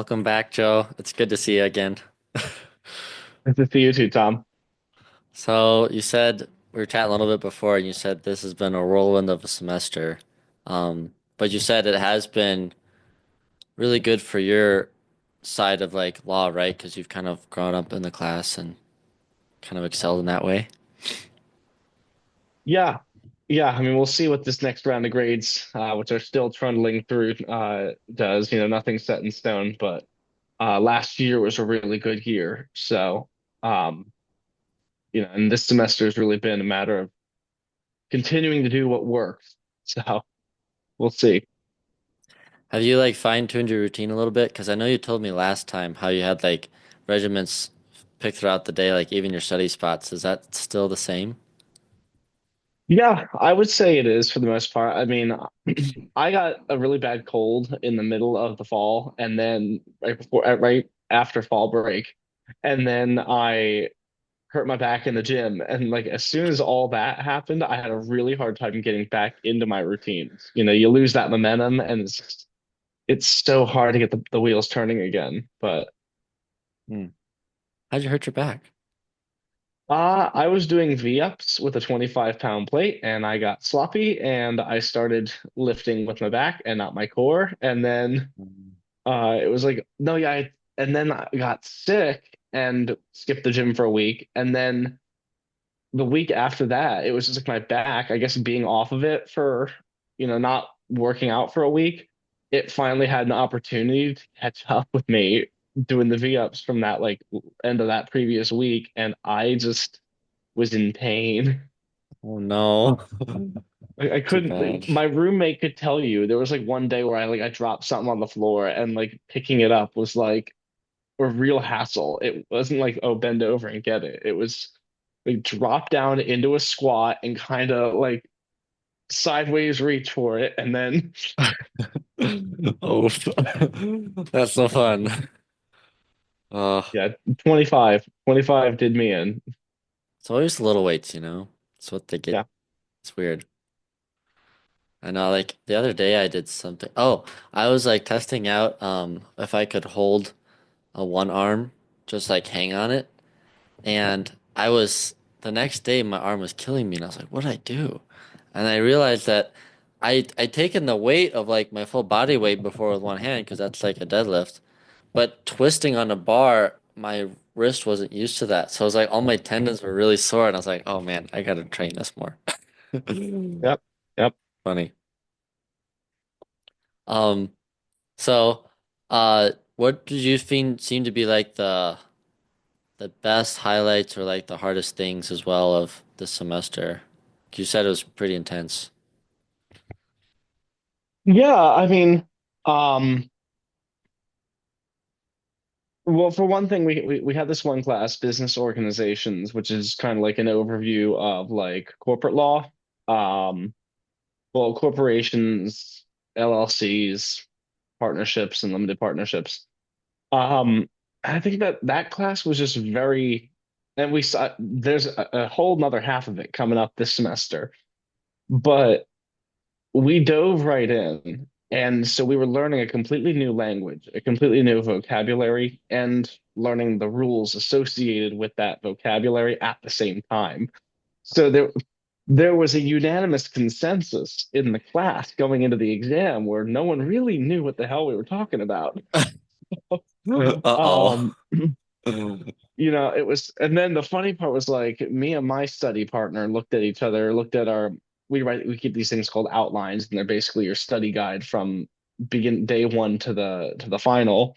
Welcome back, Joe. It's good to see you again. Good to see you too, Tom. So you said we were chatting a little bit before, and you said this has been a whirlwind of a semester. But you said it has been really good for your side of like law, right? Because you've kind of grown up in the class and kind of excelled in that way. Yeah, yeah. I mean, we'll see what this next round of grades, which are still trundling through, does. Nothing's set in stone, but last year was a really good year. So, um, and this semester has really been a matter of continuing to do what works. So we'll see. Have you like fine-tuned your routine a little bit? Because I know you told me last time how you had like regiments picked throughout the day, like even your study spots. Is that still the same? Yeah, I would say it is for the most part. I mean, I got a really bad cold in the middle of the fall, and then right after fall break, and then I hurt my back in the gym. And like as soon as all that happened, I had a really hard time getting back into my routines. You lose that momentum and it's so hard to get the wheels turning again. But Hmm. How'd you hurt your back? I was doing V-ups with a 25-pound plate and I got sloppy and I started lifting with my back and not my core. And then it was like, no, yeah, and then I got sick and skipped the gym for a week. And then the week after that, it was just like my back, I guess being off of it for, not working out for a week, it finally had an opportunity to catch up with me doing the V-ups from that like end of that previous week. And I just was in pain. Oh no. I Too couldn't, bad. my roommate could tell you there was like one day where I dropped something on the floor and like picking it up was like a real hassle. It wasn't like, oh, bend over and get it. It was like drop down into a squat and kind of like sideways reach for it. And then, Oh, that's no fun. Uh, yeah, 25 did me in. it's always the little weights, It's what they get. Yeah. It's weird. I know, like the other day I did something. Oh, I was like testing out if I could hold a one arm, just like hang on it. And I was the next day my arm was killing me and I was like, what did I do? And I realized that I'd taken the weight of like my full body weight before with one hand because that's like a deadlift. But twisting on a bar, my wrist wasn't used to that. So it was like all my tendons were really sore and I was like, oh man, I gotta train this more. Yep. Yep. Funny. Um, so what did you think seem to be like the best highlights or like the hardest things as well of this semester? You said it was pretty intense. Yeah. I mean, um, well, for one thing, we had this one class, business organizations, which is kind of like an overview of like corporate law. Um, well, corporations, LLCs, partnerships, and limited partnerships. I think that class was just very, and we saw there's a whole nother half of it coming up this semester, but we dove right in. And so we were learning a completely new language, a completely new vocabulary, and learning the rules associated with that vocabulary at the same time. So there was a unanimous consensus in the class going into the exam where no one really knew what the hell we were talking about. Uh-oh. Um, it was, and then the funny part was like me and my study partner looked at each other, looked at we keep these things called outlines, and they're basically your study guide from begin day one to the final.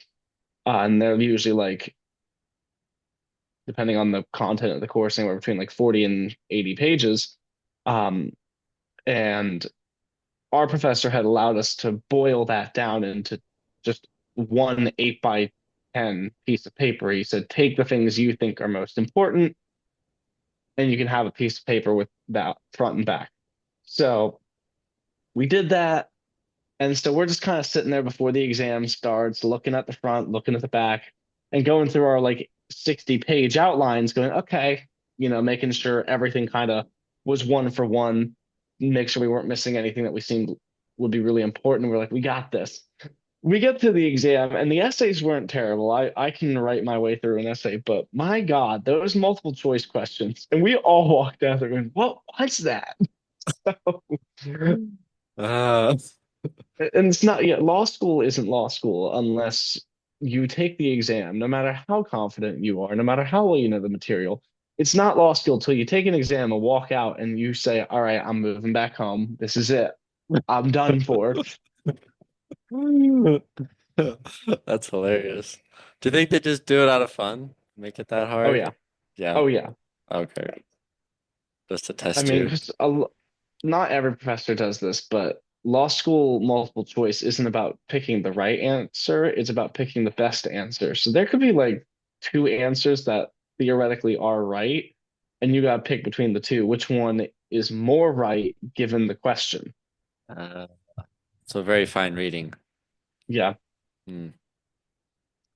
And they're usually like, depending on the content of the course, anywhere between like 40 and 80 pages. Um, and our professor had allowed us to boil that down into just one 8 by 10 piece of paper. He said, take the things you think are most important, and you can have a piece of paper with that front and back. So we did that. And so we're just kind of sitting there before the exam starts, looking at the front, looking at the back, and going through our like 60-page outlines, going, okay, making sure everything kind of was one for one, make sure we weren't missing anything that we seemed would be really important. We're like, we got this. we get to the exam and the essays weren't terrible. I can write my way through an essay, but my God, those multiple choice questions. And we all walked out there going, what was that? Uh, And it's not, yeah, law school isn't law school unless you take the exam, no matter how confident you are, no matter how well you know the material. It's not law school till you take an exam and walk out and you say, all right, I'm moving back home. This is it. I'm done for. That's hilarious. Do you think they just do it out of fun? Make it that Oh, hard? yeah. Yeah. Oh, yeah. Okay. Just to I test mean, you. just not every professor does this, but law school multiple choice isn't about picking the right answer. It's about picking the best answer. So there could be like two answers that theoretically are right, and you got to pick between the two. Which one is more right given the question? Uh, so very fine reading. Yeah. Hmm.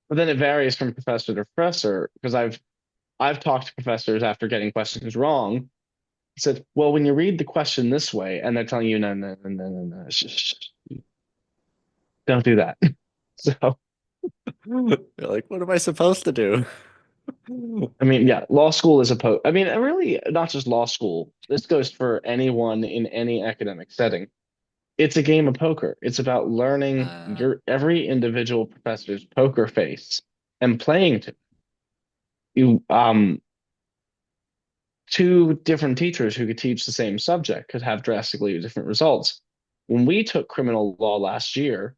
But then it varies from professor to professor because I've talked to professors after getting questions wrong. Said, well, when you read the question this way, and they're telling you, no, no, no, no, no, no, don't do that. So You're like, what am I supposed to do? I mean, yeah, law school is I mean, really, not just law school. This goes for anyone in any academic setting. It's a game of poker. It's about learning Uh, your every individual professor's poker face and playing to you. Two different teachers who could teach the same subject could have drastically different results. When we took criminal law last year,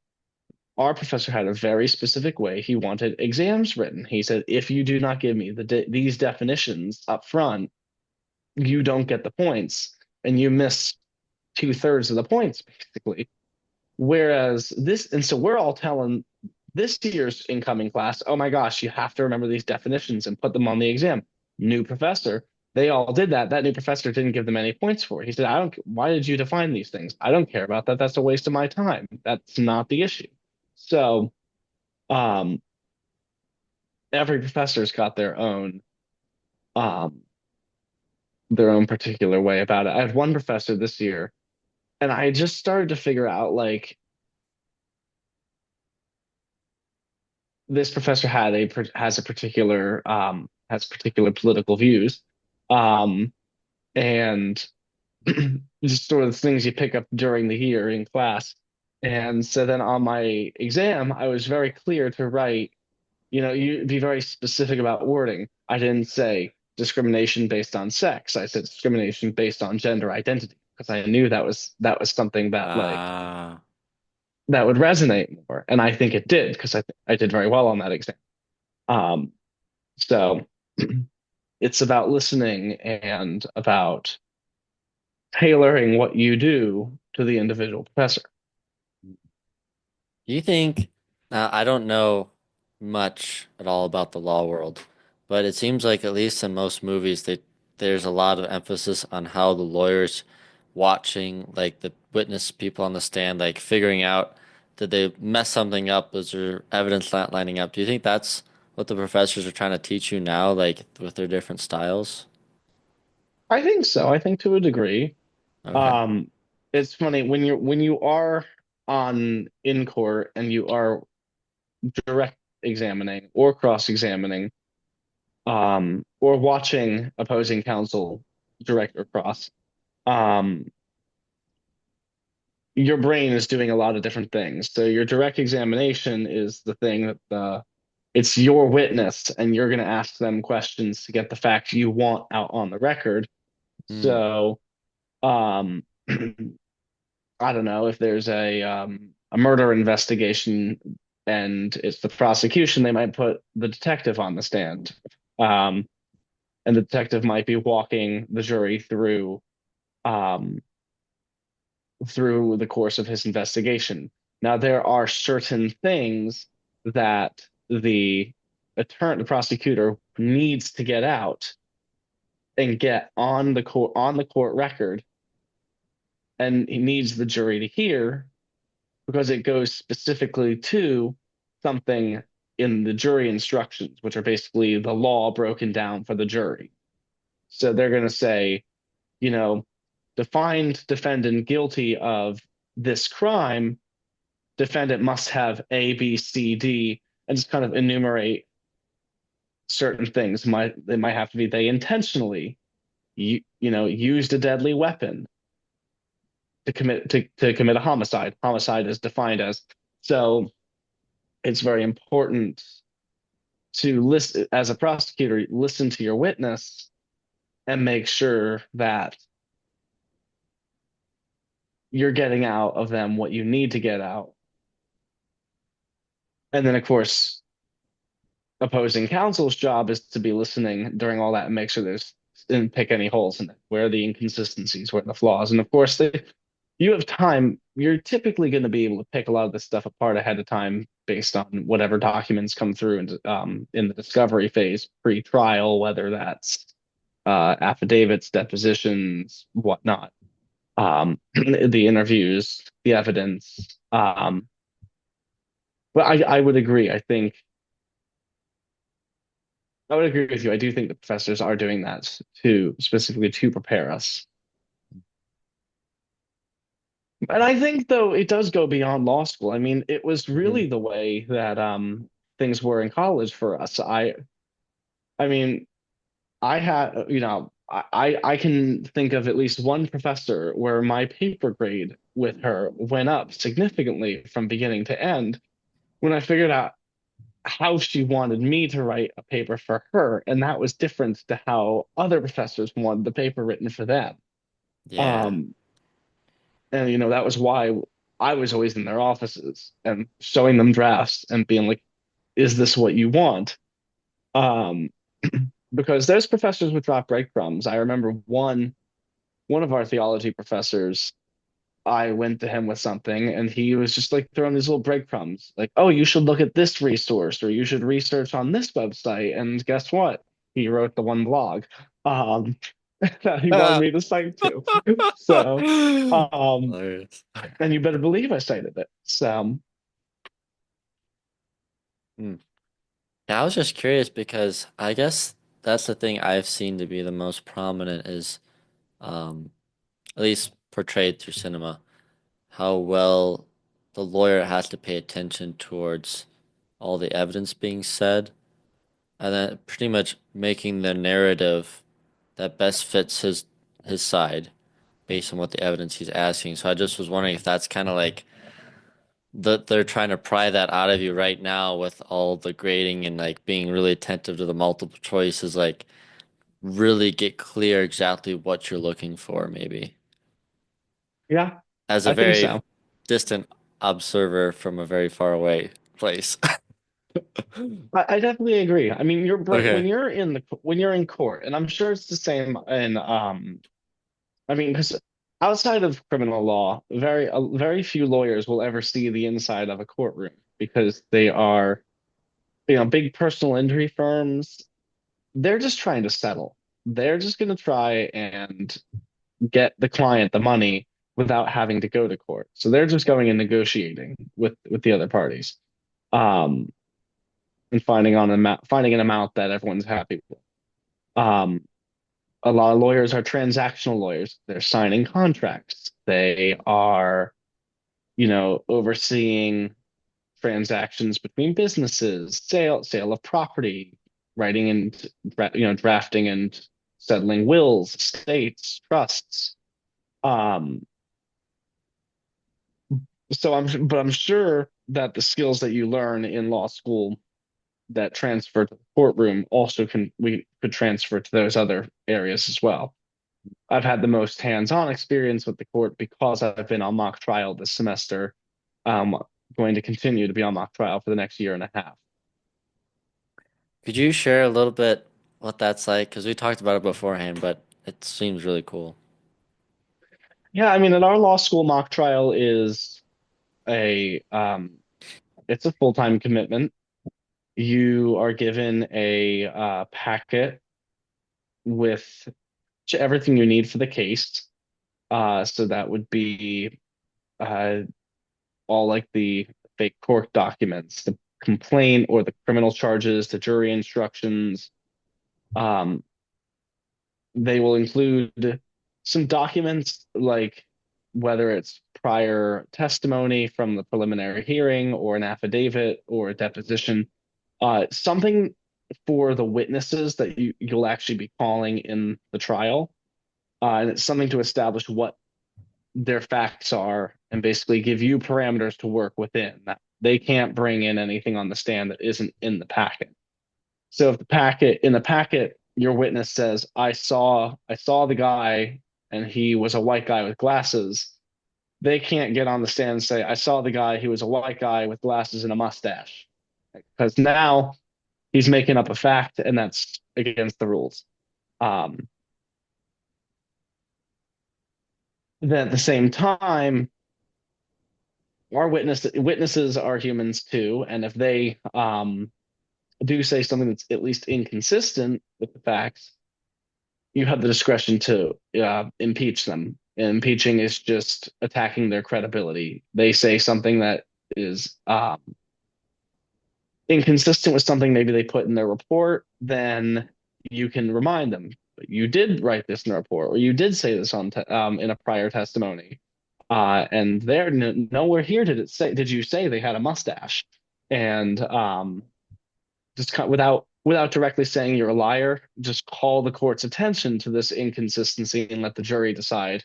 our professor had a very specific way he wanted exams written. He said, if you do not give me these definitions up front, you don't get the points and you miss two-thirds of the points basically. Whereas this, and so we're all telling this year's incoming class, oh my gosh, you have to remember these definitions and put them on the exam. New professor, they all did that. That new professor didn't give them any points for it. He said, I don't, why did you define these things? I don't care about that. That's a waste of my time. That's not the issue. So, um, every professor's got um, their own particular way about it. I had one professor this year and I just started to figure out like this professor has a particular has particular political views, um, and just sort of the things you pick up during the year in class. And so then on my exam, I was very clear to write, you be very specific about wording. I didn't say discrimination based on sex. I said discrimination based on gender identity because I knew that was something that like uh, that would resonate more. And I think it did because I did very well on that exam. Um, so it's about listening and about tailoring what you do to the individual professor. do you think, I don't know much at all about the law world, but it seems like at least in most movies there's a lot of emphasis on how the lawyers watching like the witness people on the stand, like figuring out did they mess something up? Is there evidence not lining up? Do you think that's what the professors are trying to teach you now, like with their different styles? I think so. I think to a degree. Okay. Um, it's funny when you are on in court and you are direct examining or cross-examining, or watching opposing counsel direct or cross, um, your brain is doing a lot of different things. So your direct examination is the thing that it's your witness and you're going to ask them questions to get the facts you want out on the record. Hmm. So, um, I don't know if there's a murder investigation and it's the prosecution, they might put the detective on the stand. Um, and the detective might be walking the jury um, through the course of his investigation. Now, there are certain things that the prosecutor needs to get out and get on the court record, and he needs the jury to hear because it goes specifically to something in the jury instructions, which are basically the law broken down for the jury. So they're going to say, you know, to find defendant guilty of this crime, defendant must have A, B, C, D, and just kind of enumerate certain things. They might have to be they intentionally used a deadly weapon to commit a homicide. Homicide is defined as so. It's very important to listen as a prosecutor, listen to your witness and make sure that you're getting out of them what you need to get out. And then, of course, opposing counsel's job is to be listening during all that and make sure there's and pick any holes in it. Where are the inconsistencies? Where are the flaws? And of course, you have time. You're typically going to be able to pick a lot of this stuff apart ahead of time based on whatever documents come through in the discovery phase, pre-trial, whether that's affidavits, depositions, whatnot, the interviews, the evidence. But I would agree. I would agree with you. I do think the professors are doing that to specifically to prepare us. And I think though it does go beyond law school. I mean, it was Mm. really the way that things were in college for us. I mean, I had, I can think of at least one professor where my paper grade with her went up significantly from beginning to end when I figured out how she wanted me to write a paper for her, and that was different to how other professors wanted the paper written for them. Yeah. Um, and that was why I was always in their offices and showing them drafts and being like, "Is this what you want?" Um, because those professors would drop breadcrumbs. I remember one of our theology professors. I went to him with something and he was just like throwing these little breadcrumbs, like, oh, you should look at this resource or you should research on this website. And guess what? He wrote the one blog um, that he wanted Ah. me to cite to. So, um, Hilarious. and you better believe I cited it. So, Hmm. Yeah, I was just curious because I guess that's the thing I've seen to be the most prominent is, um, at least portrayed through cinema, how well the lawyer has to pay attention towards all the evidence being said, and then pretty much making the narrative that best fits his side based on what the evidence he's asking. So I just was wondering if that's kind of like they're trying to pry that out of you right now with all the grading and like being really attentive to the multiple choices, like really get clear exactly what you're looking for, maybe. yeah, As a I think very so. distant observer from a very far away place. I definitely agree. I mean, when Okay. when you're in court, and I'm sure it's the same in I mean, because outside of criminal law, very few lawyers will ever see the inside of a courtroom because they are, big personal injury firms. They're just trying to settle. They're just going to try and get the client the money without having to go to court. So they're just going and negotiating with the other parties, um, and finding an amount that everyone's happy with. Um, a lot of lawyers are transactional lawyers. They're signing contracts. They are overseeing transactions between businesses, sale of property, writing and drafting and settling wills, estates, trusts. Um, but I'm sure that the skills that you learn in law school that transfer to the courtroom also we could transfer to those other areas as well. I've had the most hands-on experience with the court because I've been on mock trial this semester. Going to continue to be on mock trial for the next year and a half. Could you share a little bit what that's like? Because we talked about it beforehand, but it seems really cool. Yeah, I mean, at our law school, mock trial is a it's a full-time commitment. You are given a packet with everything you need for the case. So that would be uh, all like the fake court documents, the complaint or the criminal charges, the jury instructions. Um, they will include some documents like whether it's prior testimony from the preliminary hearing or an affidavit or a deposition, something for the witnesses that you'll actually be calling in the trial. And it's something to establish what their facts are and basically give you parameters to work within. That they can't bring in anything on the stand that isn't in the packet. So if the packet, your witness says, I saw the guy and he was a white guy with glasses, they can't get on the stand and say, I saw the guy, he was a white guy with glasses and a mustache. Because now he's making up a fact and that's against the rules. Um, then at the same time, our witnesses are humans too, and if they do say something that's at least inconsistent with the facts, you have the discretion to impeach them. And impeaching is just attacking their credibility. They say something that is inconsistent with something maybe they put in their report, then you can remind them. But you did write this in a report, or you did say this in a prior testimony. And there, nowhere here did you say they had a mustache? And just without directly saying you're a liar, just call the court's attention to this inconsistency and let the jury decide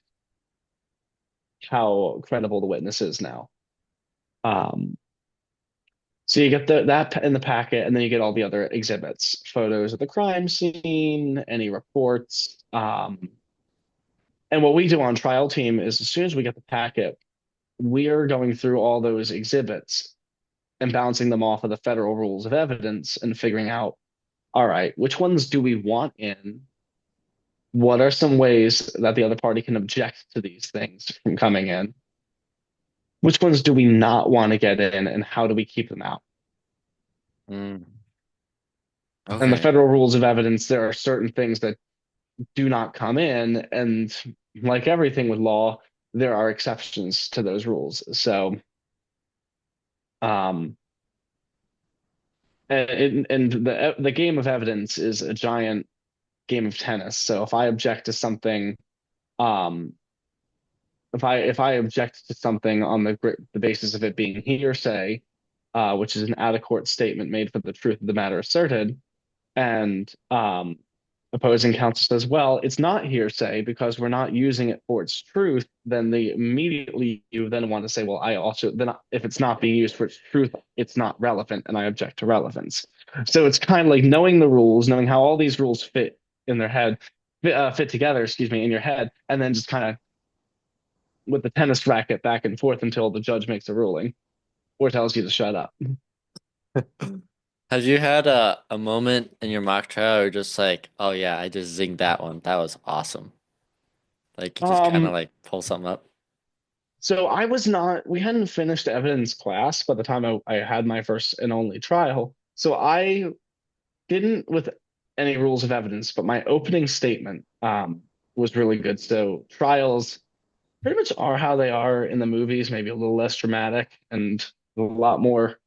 how credible the witness is now. Um, so you get that in the packet, and then you get all the other exhibits, photos of the crime scene, any reports. And what we do on trial team is as soon as we get the packet, we are going through all those exhibits and bouncing them off of the federal rules of evidence and figuring out, all right, which ones do we want in? What are some ways that the other party can object to these things from coming in? Which ones do we not want to get in, and how do we keep them out? Mm, And the okay. federal rules of evidence, there are certain things that do not come in. And like everything with law, there are exceptions to those rules. So, um, and the game of evidence is a giant game of tennis. So if I object to something, um, if I object to something on the basis of it being hearsay, which is an out of court statement made for the truth of the matter asserted, and opposing counsel says, well, it's not hearsay because we're not using it for its truth, then they immediately you then want to say, well, I also then if it's not being used for its truth, it's not relevant, and I object to relevance. So it's kind of like knowing the rules, knowing how all these rules fit in their head, fit together, excuse me, in your head, and then just kind of with the tennis racket back and forth until the judge makes a ruling or tells you to shut up. Have you had a moment in your mock trial or just like, oh yeah, I just zinged that one. That was awesome. Like you just kind of Um, like pull something up. so I was not, we hadn't finished evidence class by the time I had my first and only trial. So I didn't with any rules of evidence, but my opening statement was really good. So trials pretty much are how they are in the movies, maybe a little less dramatic and a lot more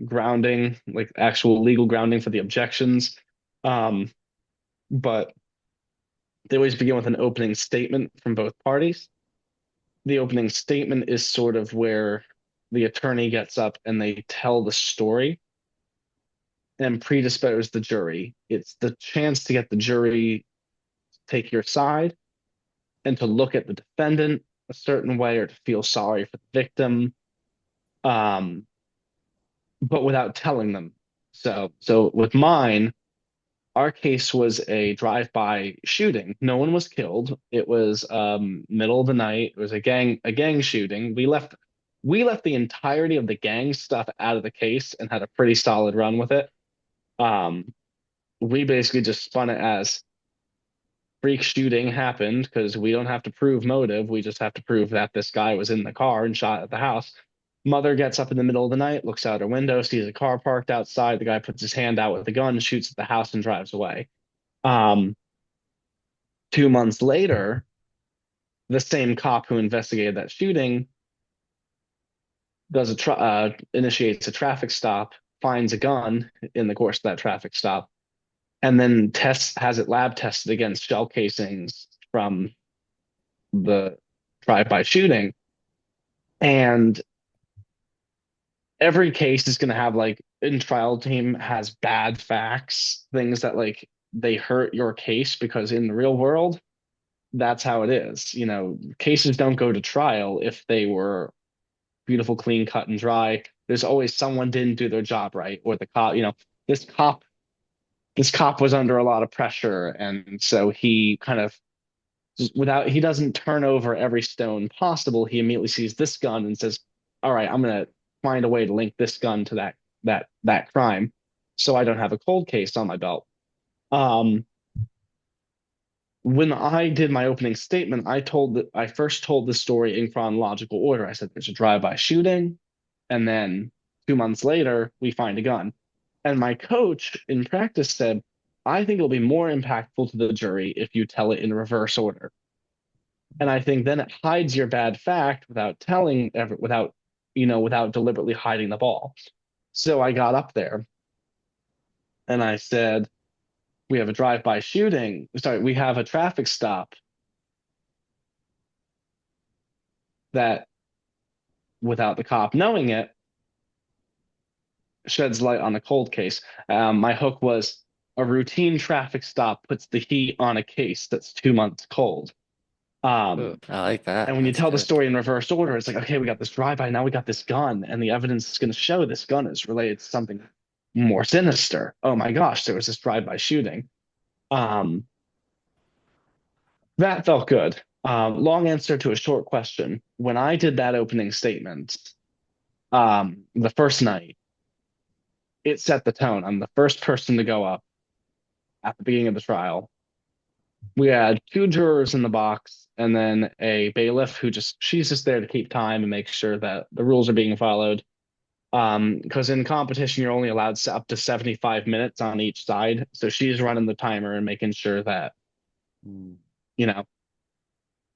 grounding, like actual legal grounding for the objections. Um, but they always begin with an opening statement from both parties. The opening statement is sort of where the attorney gets up and they tell the story and predispose the jury. It's the chance to get the jury to take your side and to look at the defendant a certain way or to feel sorry for the victim, um, but without telling them. So with mine, our case was a drive-by shooting. No one was killed. It was middle of the night. It was a gang shooting. We left the entirety of the gang stuff out of the case and had a pretty solid run with it. Um, we basically just spun it as freak shooting happened because we don't have to prove motive. We just have to prove that this guy was in the car and shot at the house. Mother gets up in the middle of the night, looks out her window, sees a car parked outside. The guy puts his hand out with a gun, shoots at the house, and drives away. Um, 2 months later, the same cop who investigated that shooting initiates a traffic stop, finds a gun in the course of that traffic stop, and then has it lab tested against shell casings from the drive-by shooting. And every case is going to have like in trial team has bad facts, things that like they hurt your case because in the real world, that's how it is. You know, cases don't go to trial if they were beautiful, clean, cut and dry. There's always someone didn't do their job right, or the cop, this cop, this cop was under a lot of pressure, and so he kind of without he doesn't turn over every stone possible. He immediately sees this gun and says, "All right, I'm gonna find a way to link this gun to that crime, so I don't have a cold case on my belt." Um, when I did my opening statement, I first told the story in chronological order. I said there's a drive-by shooting, and then 2 months later we find a gun. And my coach in practice said, I think it'll be more impactful to the jury if you tell it in reverse order. And I think then it hides your bad fact without without deliberately hiding the ball. So I got up there and I said, we have a drive-by shooting. Sorry, we have a traffic stop that, without the cop knowing it, sheds light on a cold case. My hook was a routine traffic stop puts the heat on a case that's 2 months cold. Ooh, Um, I like that. and when you That's tell the good. story in reverse order, it's like, okay, we got this drive-by, now we got this gun, and the evidence is going to show this gun is related to something more sinister. Oh my gosh, there was this drive-by shooting. Um, that felt good. Long answer to a short question. When I did that opening statement, the first night, it set the tone. I'm the first person to go up at the beginning of the trial. We had two jurors in the box and then a bailiff who she's just there to keep time and make sure that the rules are being followed. Because in competition, you're only allowed up to 75 minutes on each side. So she's running the timer and making sure that, Mm. you know,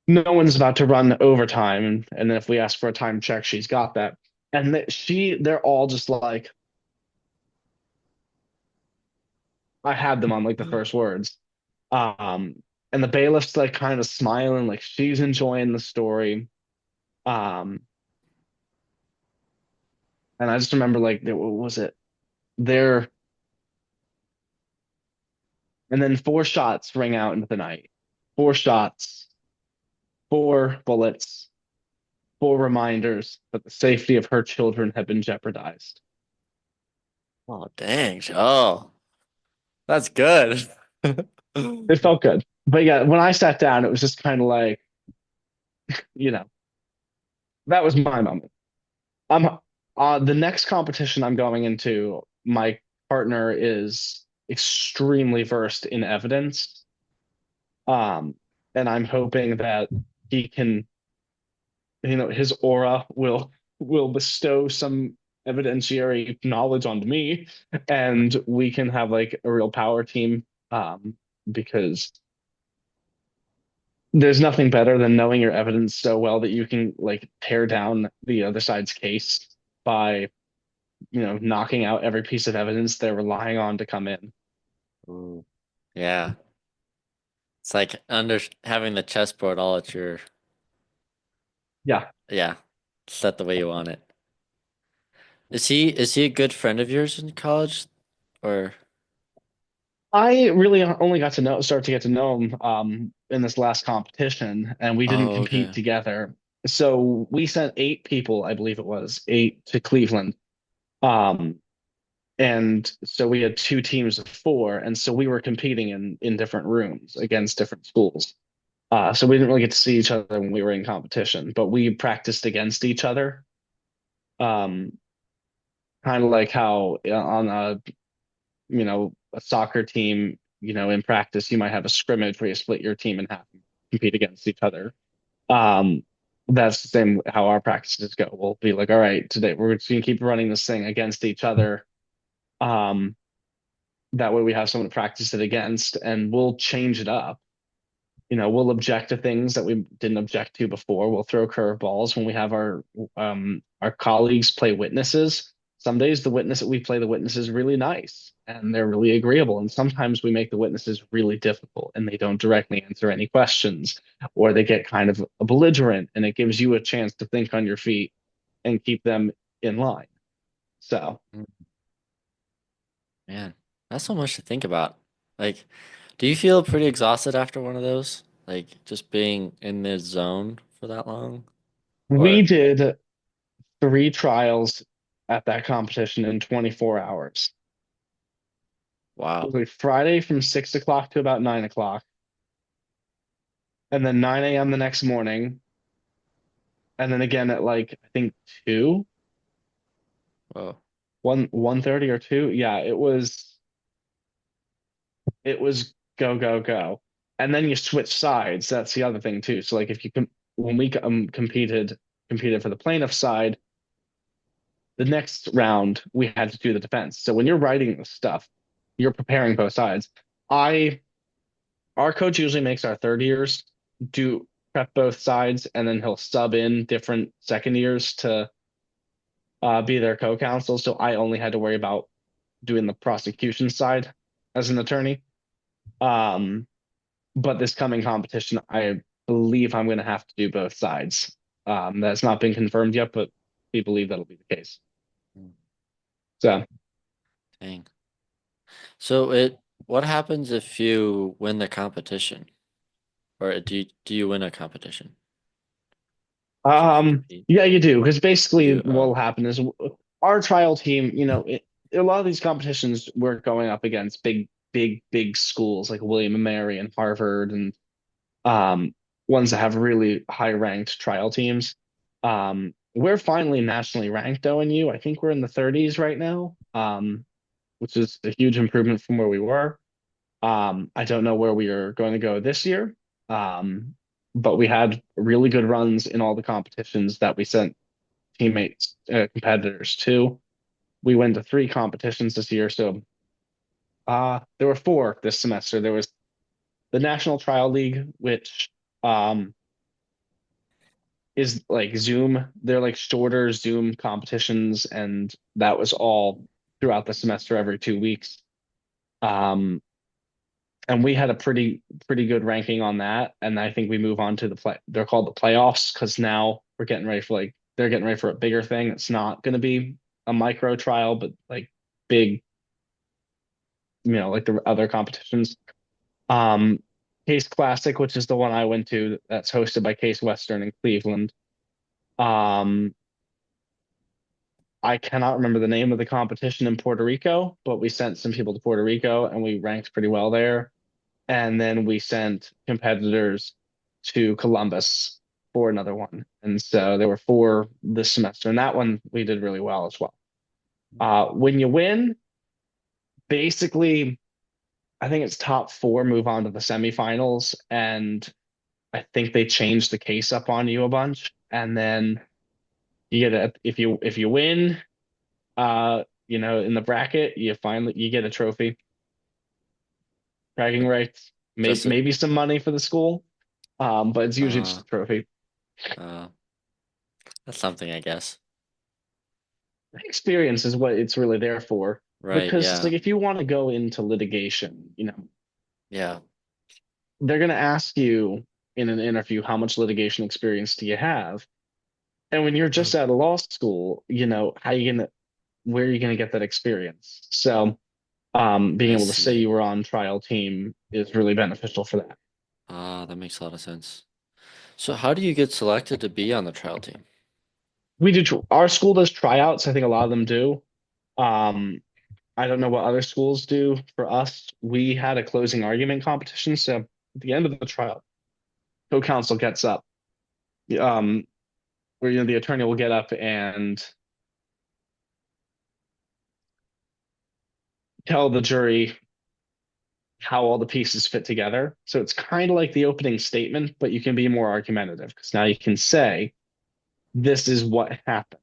no one's about to run overtime. And then if we ask for a time check, she's got that. And they're all just like, I had them on like the first words. Um, and the bailiff's like kind of smiling, like she's enjoying the story. Um, and I just remember like, what was it? There, and then four shots ring out into the night. Four shots, four bullets, four reminders that the safety of her children had been jeopardized. Oh, dang. Oh, that's good. It felt good. But yeah, when I sat down, it was just kind of like, you know, that was my moment. I'm the next competition I'm going into, my partner is extremely versed in evidence. Um, and I'm hoping that he can, his aura will bestow some evidentiary knowledge onto me, and we can have like a real power team. Because there's nothing better than knowing your evidence so well that you can like tear down the other side's case by, knocking out every piece of evidence they're relying on to come in. Ooh. Yeah. It's like under having the chessboard all at your, Yeah. yeah, set the way you want it. Is he a good friend of yours in college? Or I really only start to get to know him in this last competition, and we didn't oh, compete okay. together. So we sent 8 people, I believe it was, 8 to Cleveland. Um, and so we had 2 teams of 4, and so we were competing in different rooms against different schools. So we didn't really get to see each other when we were in competition, but we practiced against each other. Um, Kind of like how on a soccer team, in practice, you might have a scrimmage where you split your team in half and compete against each other. Um, that's the same how our practices go. We'll be like, all right, today we're just gonna keep running this thing against each other. Um, that way we have someone to practice it against, and we'll change it up. We'll object to things that we didn't object to before. We'll throw curveballs when we have our colleagues play witnesses. some days we play the witnesses really nice and they're really agreeable. And sometimes we make the witnesses really difficult and they don't directly answer any questions, or they get kind of belligerent, and it gives you a chance to think on your feet and keep them in line. So Mm, man, that's so much to think about. Like, do you feel pretty exhausted after one of those? Like just being in the zone for that long? we Or did 3 trials at that competition in 24 hours. It was wow. like Friday from 6 o'clock to about 9 o'clock, and then 9 a.m. the next morning, and then again at like I think 2, Whoa. 1:30 or 2. Yeah, it was go, go, go. And then you switch sides. That's the other thing too. So like if you can when we competed for the plaintiff side, the next round we had to do the defense. So when you're writing the stuff, you're preparing both sides. I Our coach usually makes our third years do prep both sides, and then he'll sub in different second years to be their co-counsel. So I only had to worry about doing the prosecution side as an attorney. Um, but this coming competition, I believe I'm going to have to do both sides. That's not been confirmed yet, but we believe that'll be the case. Mm, So dang. So what happens if you win the competition? Or do you win a competition if you compete? yeah, you do, because You basically do. what will happen is our trial team, a lot of these competitions we're going up against big schools like William and Mary and Harvard, and um, ones that have really high ranked trial teams. We're finally nationally ranked ONU. I think we're in the 30s right now, which is a huge improvement from where we were. I don't know where we are going to go this year, um, but we had really good runs in all the competitions that we sent teammates, competitors to. We went to 3 competitions this year, so there were 4 this semester. There was the National Trial League, which um, is like Zoom. They're like shorter Zoom competitions, and that was all throughout the semester, every 2 weeks. Um, and we had a pretty good ranking on that. And I think we move on to the play. They're called the playoffs because now we're getting ready for like they're getting ready for a bigger thing. It's not going to be a micro trial, but like big, like the other competitions. Um, Case Classic, which is the one I went to, that's hosted by Case Western in Cleveland. Um, I cannot remember the name of the competition in Puerto Rico, but we sent some people to Puerto Rico and we ranked pretty well there. And then we sent competitors to Columbus for another one. And so there were 4 this semester, and that one we did really well as well. When you win, basically, I think it's top 4 move on to the semifinals, and I think they changed the case up on you a bunch. And then you get if you win, in the bracket, you get a trophy, bragging rights, Just maybe some money for the school. But it's usually just uh a trophy. uh that's something, I guess. Experience is what it's really there for. Right, Because yeah. like if you want to go into litigation, Yeah. they're going to ask you in an interview how much litigation experience do you have? And when you're just out of law school, how you gonna where are you gonna get that experience? So being I able to say see. you were on trial team is really beneficial for that. Ah, that makes a lot of sense. So how do you get selected to be on the trial team? Our school does tryouts. I think a lot of them do. Um, I don't know what other schools do. For us, we had a closing argument competition. So at the end of the trial, co-counsel gets up, um, where the attorney will get up and tell the jury how all the pieces fit together. So it's kind of like the opening statement, but you can be more argumentative because now you can say, this is what happened,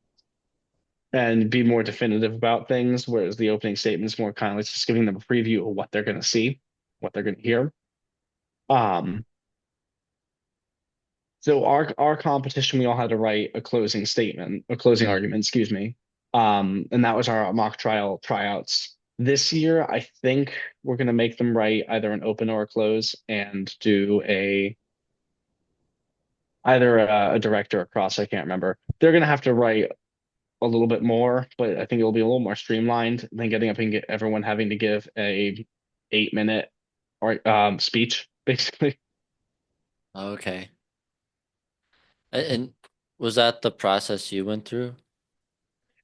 and be more definitive about things. Whereas the opening statement is more kind of like just giving them a preview of what they're going to see, what they're going to hear. Um, so our competition, we all had to write a closing statement, a closing argument, excuse me. And that was our mock trial tryouts. This year, I think we're going to make them write either an open or a close and do either a direct or a cross. I can't remember. They're going to have to write a little bit more, but I think it'll be a little more streamlined than getting up and get everyone having to give a 8 minute or speech, basically. Okay. And was that the process you went through?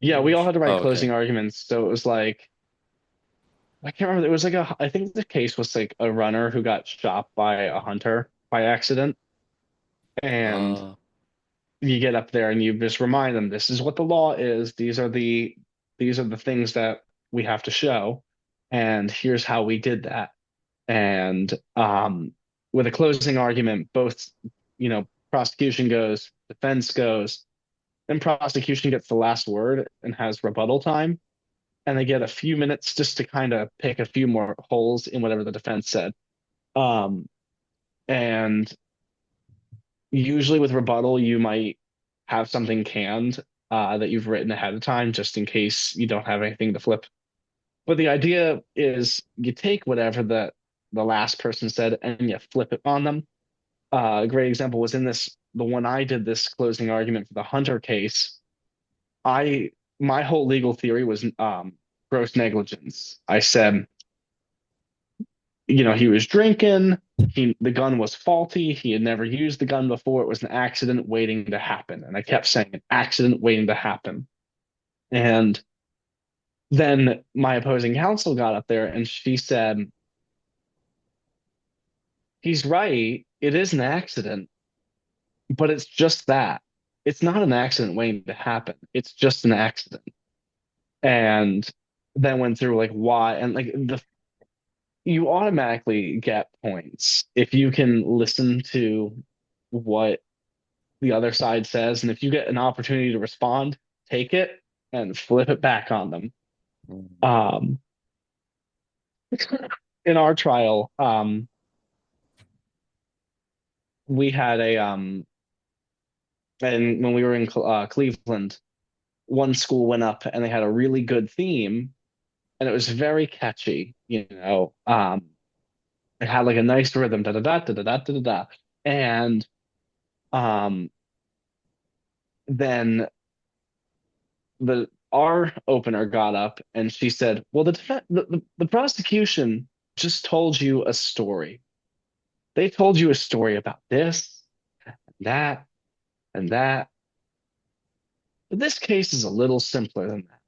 Yeah, we all had to Oh, write okay. closing arguments, so it was like I can't remember. It was like I think the case was like a runner who got shot by a hunter by accident, and Uh, you get up there and you just remind them this is what the law is. These are the things that we have to show, and here's how we did that. And with a closing argument, both prosecution goes, defense goes, then prosecution gets the last word and has rebuttal time, and they get a few minutes just to kind of pick a few more holes in whatever the defense said. Um, and usually with rebuttal, you might have something canned that you've written ahead of time just in case you don't have anything to flip. But the idea is you take whatever the last person said and you flip it on them. A great example was in the one I did this closing argument for the Hunter case. I my whole legal theory was gross negligence. I said, he was drinking. The gun was faulty. He had never used the gun before. It was an accident waiting to happen. And I kept saying an accident waiting to happen. And then my opposing counsel got up there and she said, he's right. It is an accident, but it's just that. It's not an accident waiting to happen. It's just an accident. And then went through like why and like you automatically get points if you can listen to what the other side says. And if you get an opportunity to respond, take it and flip it back on them. mm, Um, in our trial, we had and when we were in Cleveland, one school went up and they had a really good theme and it was very catchy. It had like a nice rhythm, da da da da da da da da. And um, then our opener got up and she said, "Well, the prosecution just told you a story. They told you a story about this, that, and that. But this case is a little simpler than that.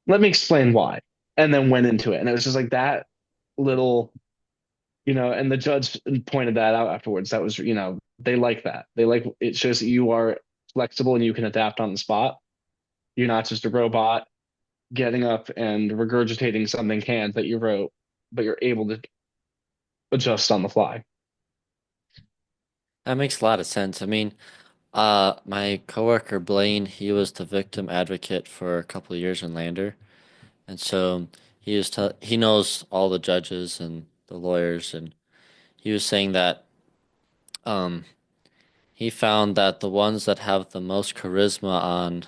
Let me explain why." And then went into it, and it was just like that little, And the judge pointed that out afterwards. That was, they like that. They like it shows that you are flexible and you can adapt on the spot. You're not just a robot getting up and regurgitating something canned that you wrote, but you're able to adjust on the fly. that makes a lot of sense. I mean, my coworker Blaine, he was the victim advocate for a couple of years in Lander, and so he knows all the judges and the lawyers, and he was saying that um he found that the ones that have the most charisma on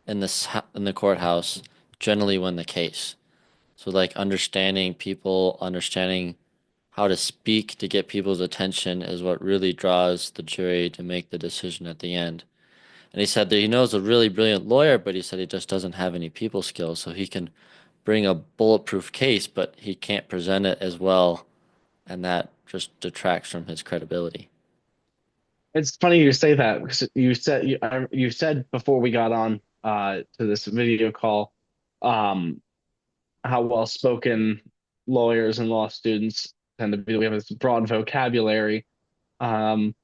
in the courthouse generally win the case. So like understanding people, understanding how to speak to get people's attention is what really draws the jury to make the decision at the end. And he said that he knows a really brilliant lawyer, but he said he just doesn't have any people skills, so he can bring a bulletproof case, but he can't present it as well, and that just detracts from his credibility. It's funny you say that because you said before we got on to this video call um, how well spoken lawyers and law students tend to be. We have this broad vocabulary. Um,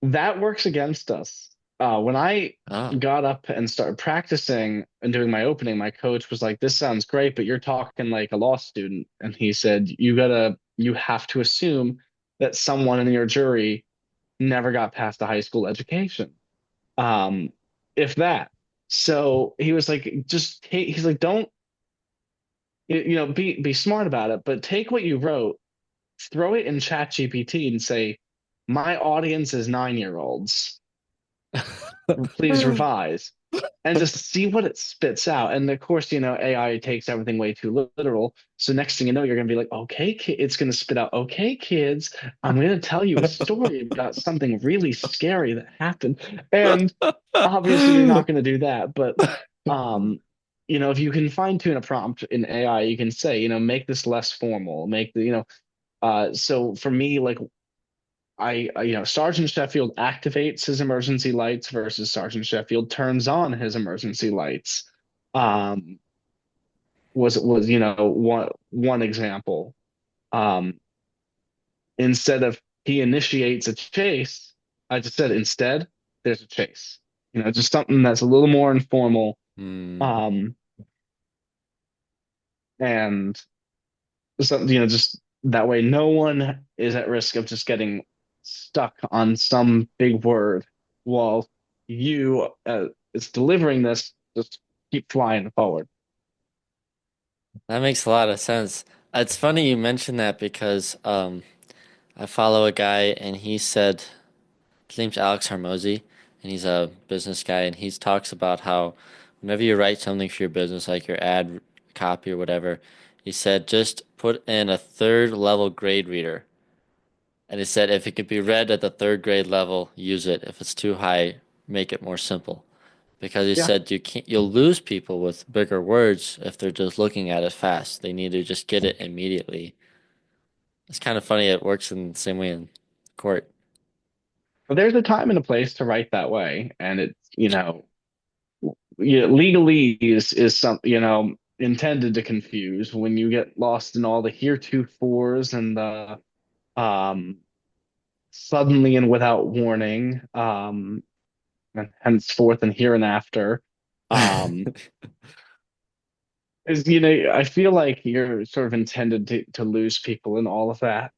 that works against us. When I Ah. got up and started practicing and doing my opening, my coach was like, "This sounds great, but you're talking like a law student." And he said, you have to assume that someone in your jury never got past a high school education, um, if that. So he was like, he's like, don't, be smart about it, but take what you wrote, throw it in ChatGPT and say, my audience is 9-year-olds. Please revise. and just see what it spits out. And of course, AI takes everything way too literal. So next thing you know, you're going to be like, okay, it's going to spit out, okay, kids, I'm going to tell you a story about something really scary that happened. And obviously, you're not going to do that. But, um, if you can fine tune a prompt in AI, you can say, make this less formal, make so for me, like Sergeant Sheffield activates his emergency lights versus Sergeant Sheffield turns on his emergency lights. Um, was one example. Um, Instead of he initiates a chase, I just said instead there's a chase. Just something that's a little more informal. Hmm. Um, and something, just that way no one is at risk of just getting stuck on some big word while you is delivering this, just keep flying forward. That makes a lot of sense. It's funny you mentioned that because I follow a guy and he said his name's Alex Harmozy and he's a business guy and he talks about how whenever you write something for your business, like your ad copy or whatever, he said just put in a third level grade reader. And he said if it could be read at the third grade level, use it. If it's too high, make it more simple. Because he Yeah. said you'll lose people with bigger words if they're just looking at it fast. They need to just get it immediately. It's kind of funny it works in the same way in court. But there's a time and a place to write that way, and it's legalese is some intended to confuse when you get lost in all the heretofores and the um suddenly and without warning, and henceforth and hereinafter. Um, is I feel like you're sort of intended to lose people in all of that.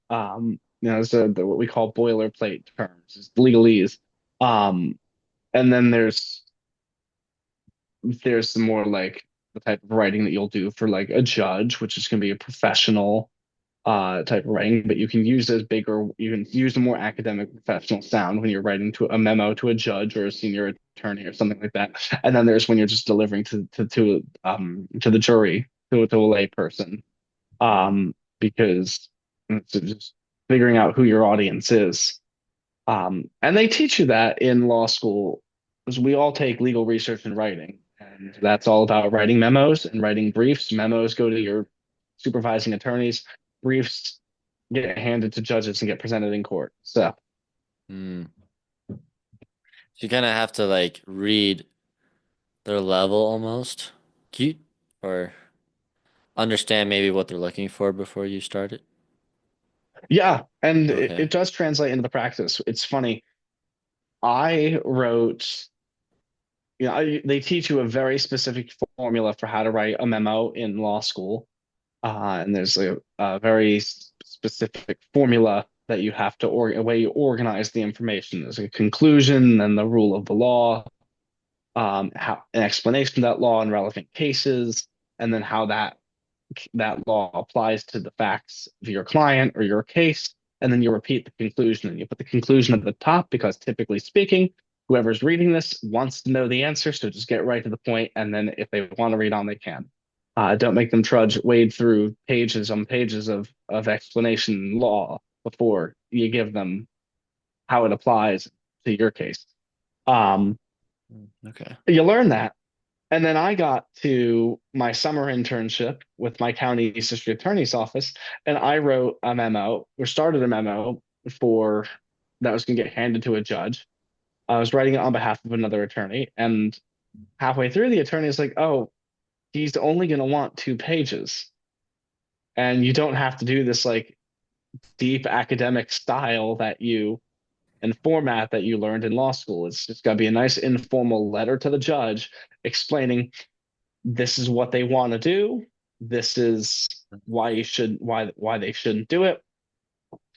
It's what we call boilerplate terms, is legalese. And then there's some more like the type of writing that you'll do for like a judge, which is going to be a professional type of writing, but you can use those bigger, you can use a more academic professional sound when you're writing to a memo to a judge or a senior attorney or something like that. And then there's when you're just delivering to the jury, to a lay person. Because it's just figuring out who your audience is. And they teach you that in law school, because we all take legal research and writing, and that's all about writing memos and writing briefs. Memos go to your supervising attorneys. Briefs get handed to judges and get presented in court. So Hmm. So you kind of have to like read their level almost, cute, or understand maybe what they're looking for before you start it. yeah, and it Okay. does translate into the practice. It's funny. I wrote, they teach you a very specific formula for how to write a memo in law school. And there's a very specific formula that you have to a way you organize the information. There's a conclusion and the rule of the law, how an explanation of that law in relevant cases, and then how that law applies to the facts of your client or your case. And then you repeat the conclusion and you put the conclusion at the top because typically speaking, whoever's reading this wants to know the answer. So just get right to the point. And then if they want to read on, they can. Don't make them wade through pages on pages of explanation law before you give them how it applies to your case. Um, Okay. you learn that. And then I got to my summer internship with my county district attorney's office, and I wrote a memo or started a memo for that was going to get handed to a judge. I was writing it on behalf of another attorney, and halfway through, the attorney is like, "Oh, he's only going to want 2 pages, and you don't have to do this like deep academic style that you and format that you learned in law school. It's just got to be a nice informal letter to the judge explaining this is what they want to do. This is why they shouldn't do it.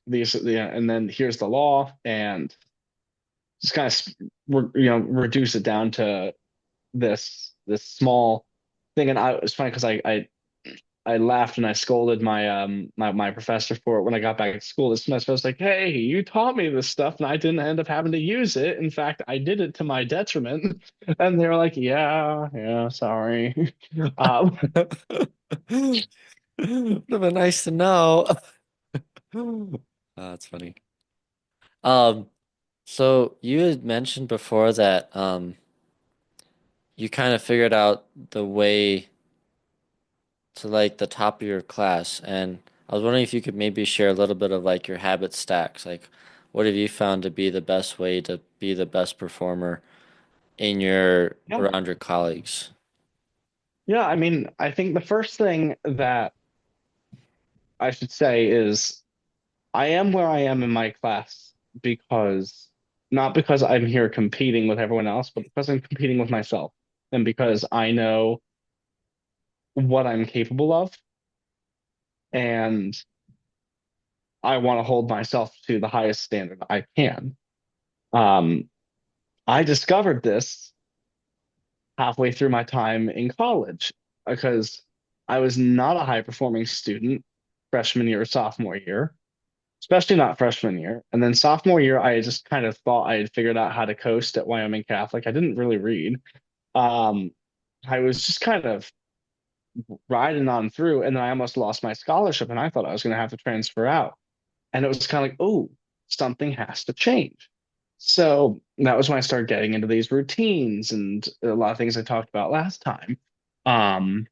And then here's the law, and just kind of reduce it down to this small thing. And it's funny because I I laughed and I scolded my professor for it when I got back to school this semester. I was like, "Hey, you taught me this stuff, and I didn't end up having to use it. In fact, I did it to my detriment." And they were like, "Yeah, yeah, sorry." Um, Would have been nice to know. Oh, that's funny. Um, so you had mentioned before that you kind of figured out the way to like the top of your class, and I was wondering if you could maybe share a little bit of like your habit stacks. Like, what have you found to be the best way to be the best performer in your yeah, around your colleagues? yeah. I mean, I think the first thing that I should say is I am where I am in my class because not because I'm here competing with everyone else, but because I'm competing with myself and because I know what I'm capable of and I want to hold myself to the highest standard I can. Um, I discovered this halfway through my time in college because I was not a high performing student freshman year or sophomore year, especially not freshman year. And then sophomore year, I just kind of thought I had figured out how to coast at Wyoming Catholic. I didn't really read. Um, I was just kind of riding on through, and then I almost lost my scholarship, and I thought I was going to have to transfer out. And it was kind of like, oh, something has to change. So that was when I started getting into these routines and a lot of things I talked about last time. Um,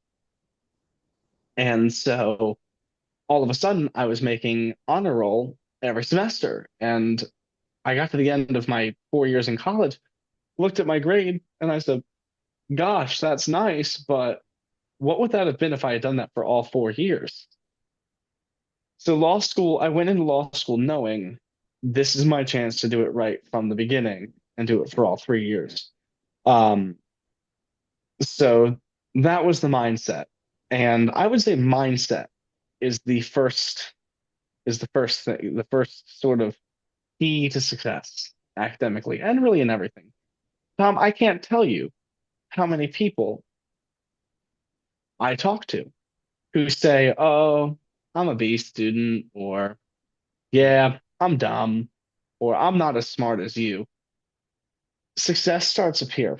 and so all of a sudden I was making honor roll every semester. And I got to the end of my 4 years in college, looked at my grade, and I said, gosh, that's nice, but what would that have been if I had done that for all 4 years? So law school, I went into law school knowing this is my chance to do it right from the beginning and do it for all 3 years. Um, so that was the mindset. And I would say mindset is the first thing, the first sort of key to success academically and really in everything. Tom, I can't tell you how many people I talk to who say, "Oh, I'm a B student," or "Yeah, I'm dumb," or "I'm not as smart as you." Success starts up here.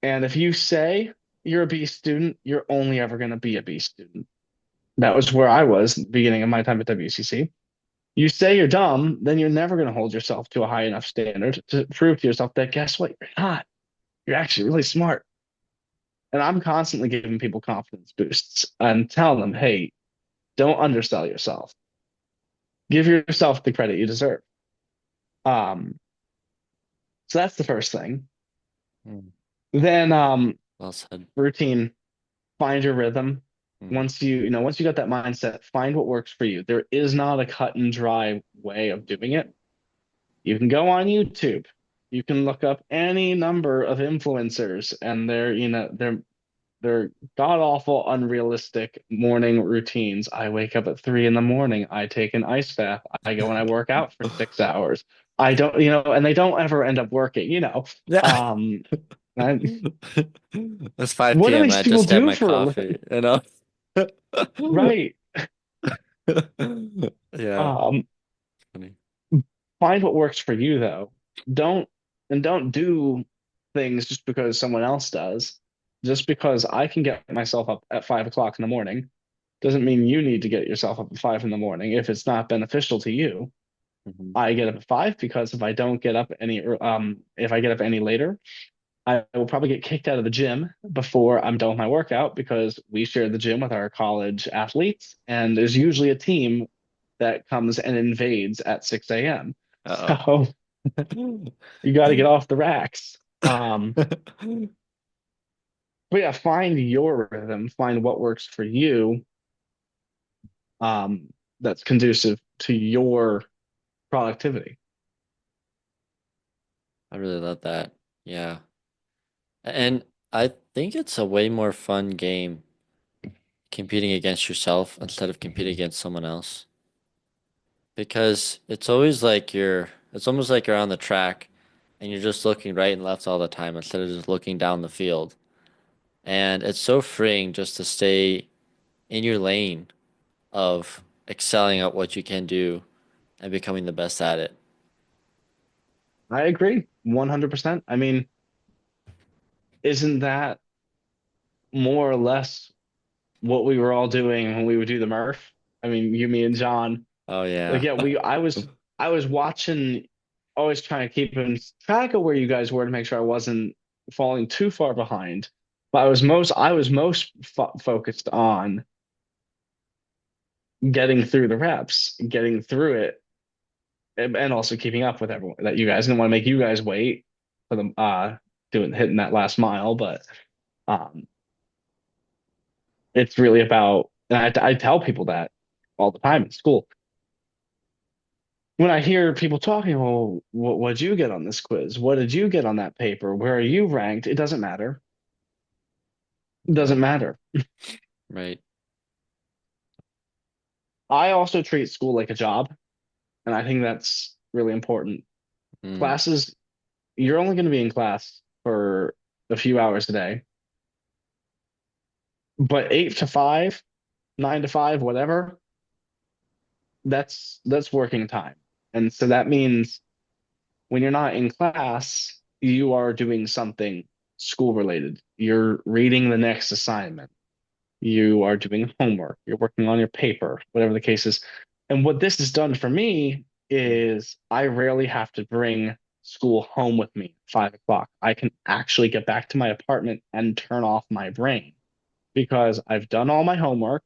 And if you say you're a B student, you're only ever going to be a B student. That was where I was at the beginning of my time at WCC. You say you're dumb, then you're never going to hold yourself to a high enough standard to prove to yourself that guess what? You're not. You're actually really smart. And I'm constantly giving people confidence boosts and telling them, hey, don't undersell yourself. Give yourself the credit you deserve. Um, so that's the first thing. Hmm, Then well said. routine, find your rhythm. Hmm. Once you got that mindset, find what works for you. There is not a cut and dry way of doing it. You can go on YouTube. You can look up any number of influencers and they're god awful unrealistic morning routines. I wake up at 3 in the morning. I take an ice bath. I go and I work out for 6 hours. I don't, and they don't ever end up working. Yeah. Um, and It's 5 what do p.m. these I people just had do my for a living? coffee, you know? Right. Yeah, Um, funny. find what works for you though. Don't don't do things just because someone else does. Just because I can get myself up at 5 o'clock in the morning doesn't mean you need to get yourself up at 5 in the morning if it's not beneficial to you. Hmm. I get up at 5 because if I get up any later, I will probably get kicked out of the gym before I'm done with my workout because we share the gym with our college athletes, and there's usually a team that comes and invades at 6 a.m. Uh-oh. So you got to get off the racks. But yeah, find your rhythm, find what works for you, that's conducive to your productivity. I really love that. Yeah. And I think it's a way more fun game competing against yourself instead of competing against someone else. Because it's almost like you're on the track and you're just looking right and left all the time instead of just looking down the field. And it's so freeing just to stay. in your lane of excelling at what you can do and becoming the best at it. I agree 100%. I mean, isn't that more or less what we were all doing when we would do the Murph? I mean, you, me, and John. Oh Like, yeah. yeah, I was watching, always trying to keep in track of where you guys were to make sure I wasn't falling too far behind. But I was most fo focused on getting through the reps, getting through it, and also keeping up with everyone. That you guys didn't want to make you guys wait for the doing hitting that last mile, but um, it's really about, and I tell people that all the time in school. When I hear people talking, well, what'd you get on this quiz? What did you get on that paper? Where are you ranked? It doesn't matter. It Yeah. doesn't matter. Right. I also treat school like a job, and I think that's really important. Mm. Classes, you're only going to be in class for a few hours a day, but 8 to 5, 9 to 5, whatever, that's working time. And so that means when you're not in class, you are doing something school related. You're reading the next assignment. You are doing homework. You're working on your paper, whatever the case is. And what this has done for me Mm. is I rarely have to bring school home with me at 5 o'clock. I can actually get back to my apartment and turn off my brain because I've done all my homework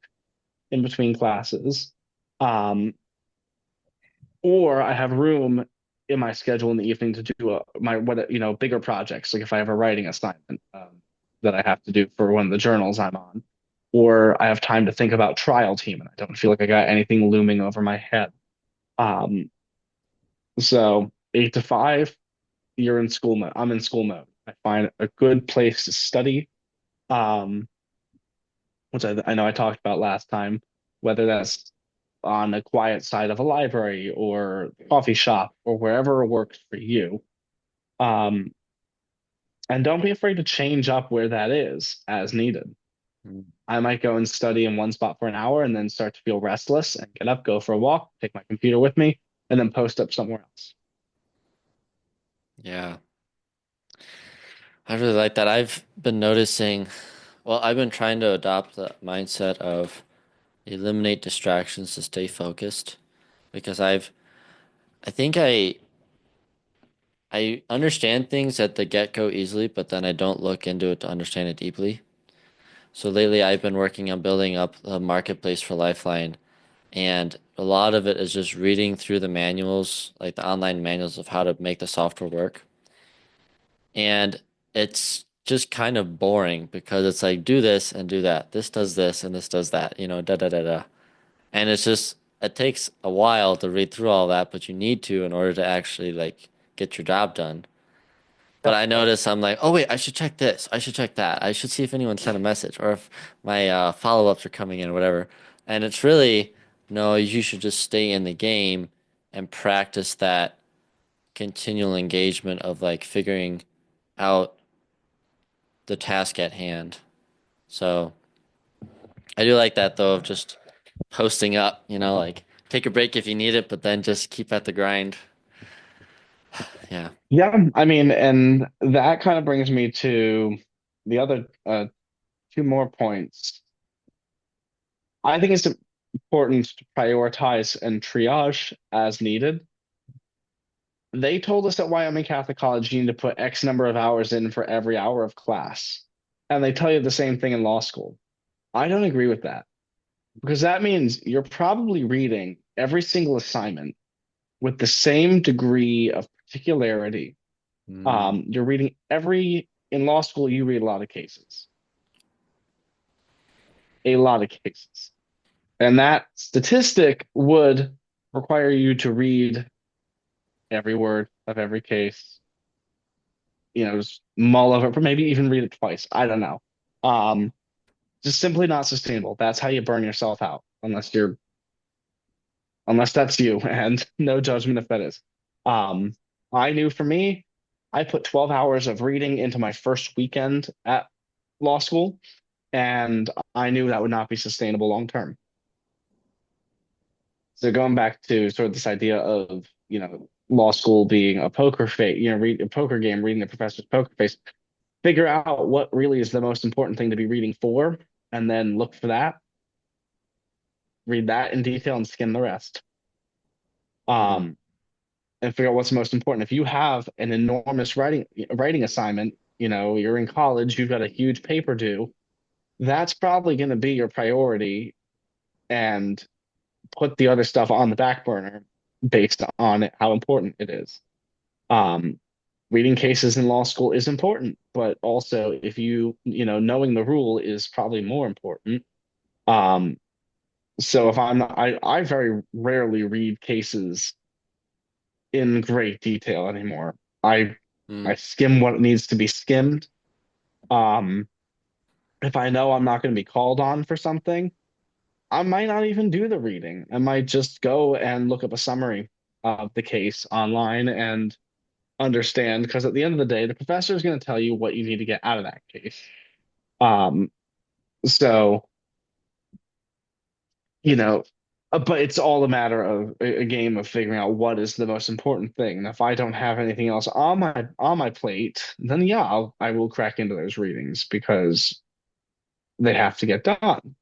in between classes. Um, or I have room in my schedule in the evening to do my what bigger projects, like if I have a writing assignment that I have to do for one of the journals I'm on, or I have time to think about trial team and I don't feel like I got anything looming over my head. Um, so 8 to 5, you're in school mode. I'm in school mode. I find a good place to study, um, which I know I talked about last time, whether that's on a quiet side of a library or coffee shop or wherever works for you. Um, and don't be afraid to change up where that is as needed. Mm. I might go and study in one spot for an hour and then start to feel restless and get up, go for a walk, take my computer with me, and then post up somewhere else. Yeah. I really like that. I've been noticing, well, I've been trying to adopt the mindset of eliminate distractions to stay focused because I think I understand things at the get-go easily, but then I don't look into it to understand it deeply. So lately I've been working on building up a marketplace for Lifeline, and a lot of it is just reading through the manuals, like the online manuals of how to make the software work. And it's just kind of boring because it's like do this and do that. This does this and this does that, da da da da. And it's just it takes a while to read through all that, but you need to in order to actually like get your job done. But Yep. I notice I'm like, oh wait, I should check this. I should check that. I should see if anyone sent a message or if my follow-ups are coming in or whatever. And it's really, no, you should just stay in the game and practice that continual engagement of like figuring out the task at hand. So I do like that though of just posting up, like take a break if you need it, but then just keep at the grind. Yeah. Yeah, I mean, and that kind of brings me to the other two more points. I think it's important to prioritize and triage as needed. They told us at Wyoming Catholic College you need to put X number of hours in for every hour of class. And they tell you the same thing in law school. I don't agree with that because that means you're probably reading every single assignment with the same degree of particularity. Mm, You're reading in law school, you read a lot of cases. And that statistic would require you to read every word of every case, just mull over, or maybe even read it twice. I don't know. Um, just simply not sustainable. That's how you burn yourself out, unless that's you, and no judgment if that is. Um, I knew for me, I put 12 hours of reading into my first weekend at law school, and I knew that would not be sustainable long term. So going back to sort of this idea of, law school being a poker face, read a poker game, reading the professor's poker face, figure out what really is the most important thing to be reading for, and then look for that, read that in detail and skim the rest. Hmm. Um, and figure out what's most important. If you have an enormous writing assignment, you're in college, you've got a huge paper due, that's probably going to be your priority, and put the other stuff on the back burner based on how important it is. Um, Reading cases in law school is important, but also if knowing the rule is probably more important. Um, so if I'm not, I very rarely read cases in great detail anymore. I Mm. I skim what needs to be skimmed. Um, if I know I'm not going to be called on for something, I might not even do the reading. I might just go and look up a summary of the case online and understand, because at the end of the day, the professor is going to tell you what you need to get out of that case. Um, so, you know, but it's all a matter of a game of figuring out what is the most important thing. And if I don't have anything else on my plate, then yeah, I will crack into those readings because they have to get done.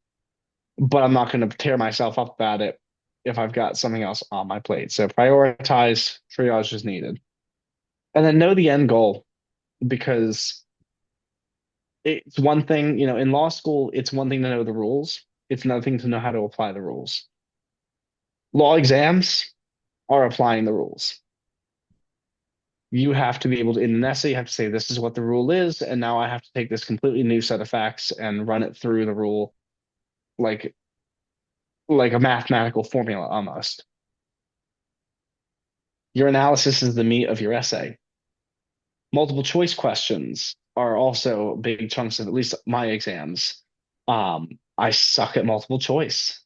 But I'm not going to tear myself up about it if I've got something else on my plate. So prioritize, triage is needed. And then know the end goal, because it's one thing, in law school, it's one thing to know the rules. It's another thing to know how to apply the rules. Law exams are applying the rules. You have to be able to, in an essay, you have to say, this is what the rule is. And now I have to take this completely new set of facts and run it through the rule like like a mathematical formula almost. Your analysis is the meat of your essay. Multiple choice questions are also big chunks of at least my exams. I suck at multiple choice.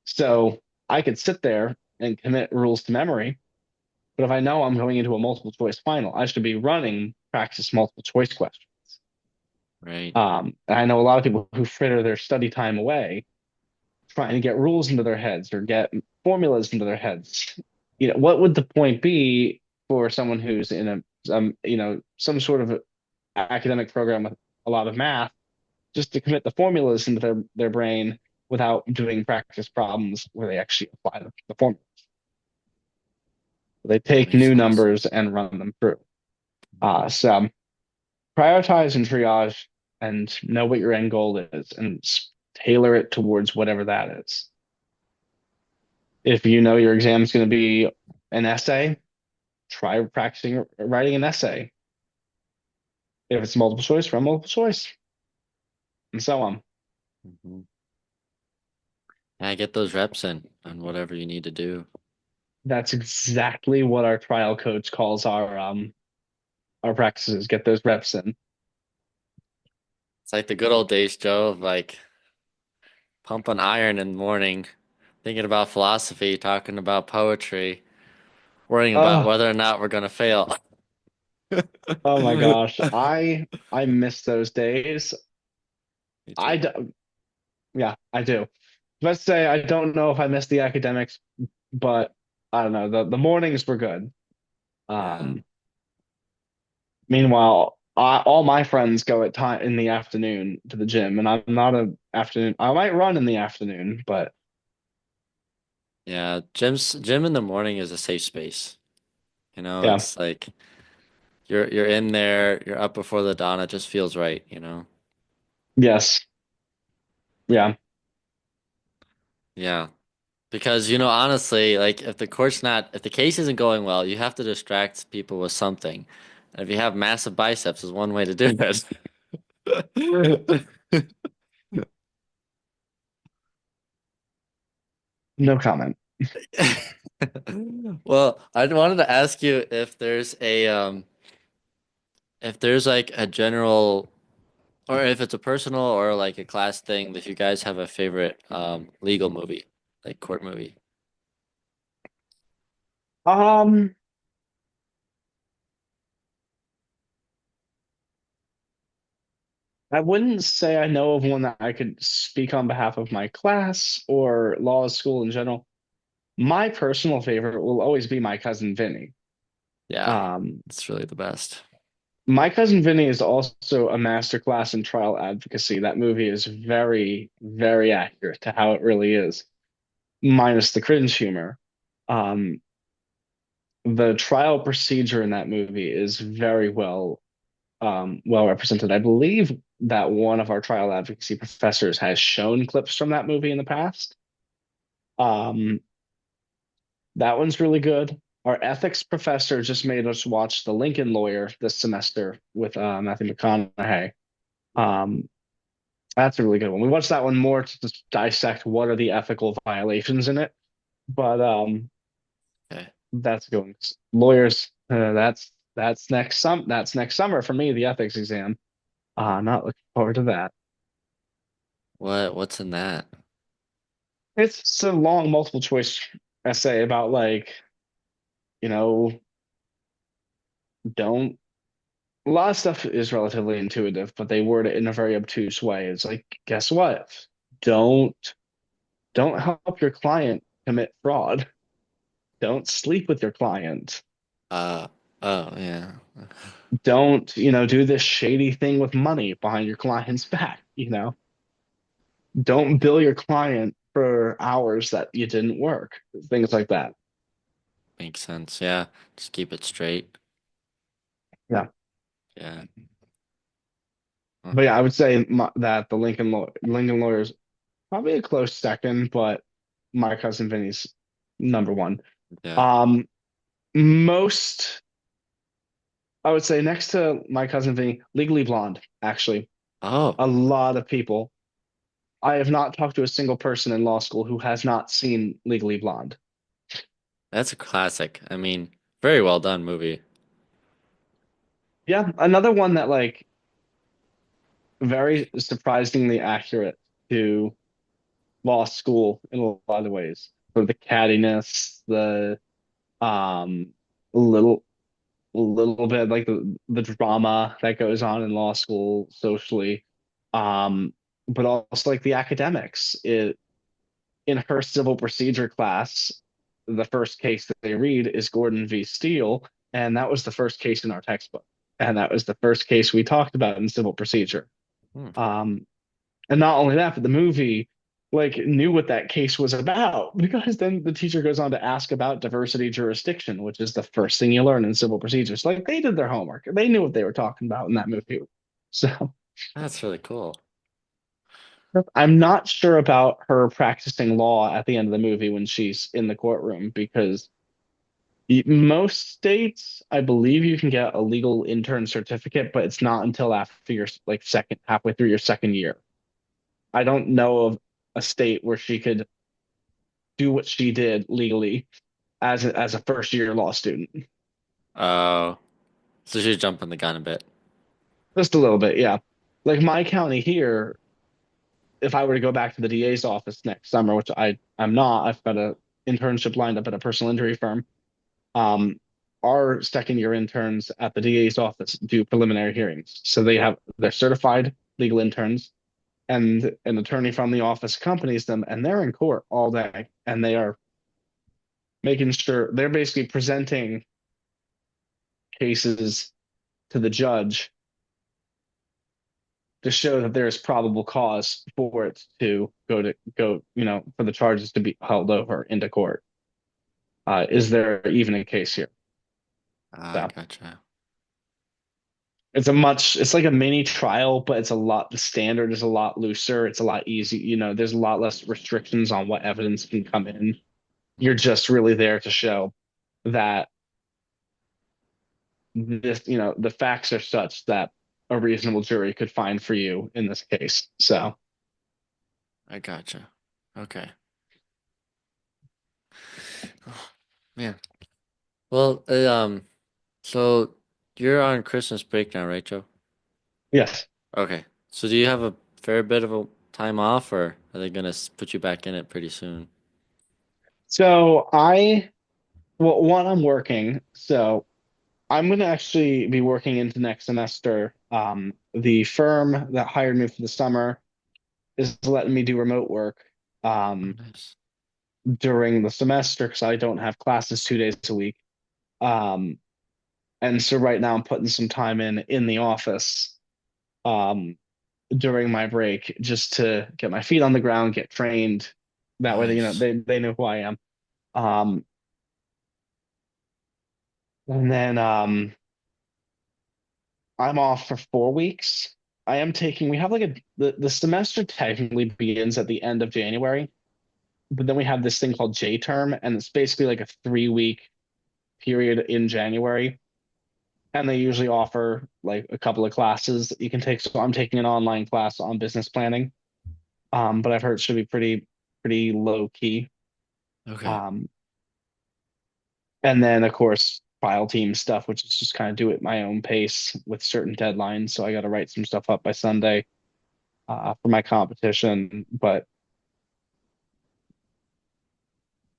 So I could sit there and commit rules to memory, but if I know I'm going into a multiple choice final, I should be running practice multiple choice questions. Right. And I know a lot of people who fritter their study time away trying to get rules into their heads or get formulas into their heads. What would the point be for someone who's in some sort of academic program with a lot of math, just to commit the formulas into their brain without doing practice problems where they actually apply the formula? They That take makes new total numbers sense. and run them through. So prioritize and triage and know what your end goal is and tailor it towards whatever that is. If you know your exam is going to be an essay, try practicing writing an essay. If it's multiple choice, run multiple choice, and so on. Hmm. Yeah, get those reps in on whatever you need to do. That's exactly what our trial coach calls our practices. Get those reps in. It's like the good old days, Joe, of like pumping iron in the morning, thinking about philosophy, talking about poetry, worrying about Oh, whether or not we're gonna fail. oh my gosh. I miss those days. Me I too. do, yeah, I do. Let's say I don't know if I missed the academics, but I don't know. The mornings were good. Yeah. Um, Meanwhile, all my friends go at time in the afternoon to the gym, and I'm not a afternoon. I might run in the afternoon, but Yeah. Gym in the morning is a safe space. yeah, It's like you're in there, you're up before the dawn, it just feels right? yes, yeah, Yeah. Because, honestly, like if the case isn't going well, you have to distract people with something. And if you have massive biceps is one way to do it. no comment. Well, I wanted to ask you if there's like a general or if it's a personal or like a class thing that you guys have a favorite legal movie, like court movie. Um, I wouldn't say I know of one that I could speak on behalf of my class or law school in general. My personal favorite will always be My Cousin Vinny. Yeah, Um, it's really the best. My Cousin Vinny is also a masterclass in trial advocacy. That movie is very, very accurate to how it really is, minus the cringe humor. Um, the trial procedure in that movie is very well represented. I believe that one of our trial advocacy professors has shown clips from that movie in the past. Um, that one's really good. Our ethics professor just made us watch The Lincoln Lawyer this semester with Matthew McConaughey. Um, that's a really good one. We watched that one more to just dissect what are the ethical violations in it, but Okay. that's going lawyers. That's next summer for me, the ethics exam. Not looking forward to that. What's in that? It's a long multiple choice essay about like, you know, don't a lot of stuff is relatively intuitive, but they word it in a very obtuse way. It's like, guess what? Don't don't help your client commit fraud. Don't sleep with your client. Uh oh yeah. Don't, do this shady thing with money behind your client's back. Don't bill your client for hours that you didn't work. Things like that. Makes sense. Yeah. Just keep it straight. Yeah. Yeah. Huh. But yeah, I would say that the Lincoln Lawyers probably a close second, but My Cousin Vinny's number one. Yeah. Um, most, I would say next to My Cousin Vinny, Legally Blonde, actually. Oh, A lot of people. I have not talked to a single person in law school who has not seen Legally Blonde. that's a classic. I mean, very well done movie. Yeah, another one that like very surprisingly accurate to law school in a lot of ways. For the cattiness, the um little little bit like the drama that goes on in law school socially, but also like the academics. In her civil procedure class, the first case that they read is Gordon v. Steele, and that was the first case in our textbook, and that was the first case we talked about in civil procedure. Hmm. Um, and not only that, but the movie like knew what that case was about because then the teacher goes on to ask about diversity jurisdiction, which is the first thing you learn in civil procedures. Like they did their homework. They knew what they were talking about in that movie. So That's really cool. I'm not sure about her practicing law at the end of the movie when she's in the courtroom because most states, I believe you can get a legal intern certificate, but it's not until after your like second halfway through your second year. I don't know of a state where she could do what she did legally as a first year law student. Oh, so she's jumping the gun a bit. Just a little bit, yeah. Like my county here, if I were to go back to the DA's office next summer, which I'm not, I've got a internship lined up at a personal injury firm. Um, our second year interns at the DA's office do preliminary hearings. So they're certified legal interns and an attorney from the office accompanies them and they're in court all day and they are making sure they're basically presenting cases to the judge to show that there is probable cause for it to for the charges to be held over into court. Is there even a case here? Ah, So gotcha. it's like a mini trial, but the standard is a lot looser. It's a lot easy. There's a lot less restrictions on what evidence can come in. You're just really there to show that the facts are such that a reasonable jury could find for you in this case. So I gotcha. Okay. Oh, man. Well, so you're on Christmas break now, right, Joe? yes. Okay. So do you have a fair bit of a time off, or are they gonna put you back in it pretty soon? So well, one, I'm working. So I'm going to actually be working into next semester. the firm that hired me for the summer is letting me do remote work Oh, um, nice. during the semester because I don't have classes 2 days a week. Um, and so right now I'm putting some time in the office um, during my break just to get my feet on the ground, get trained. That way, Nice. they know who I am. Um, and then I'm off for 4 weeks. I am taking. We have like the semester technically begins at the end of January, but then we have this thing called J term, and it's basically like a 3 week period in January. And they usually offer like a couple of classes that you can take. So I'm taking an online class on business planning. But I've heard it should be pretty low key. Okay. Um, and then of course file team stuff, which is just kind of do it at my own pace with certain deadlines. So I got to write some stuff up by Sunday for my competition. But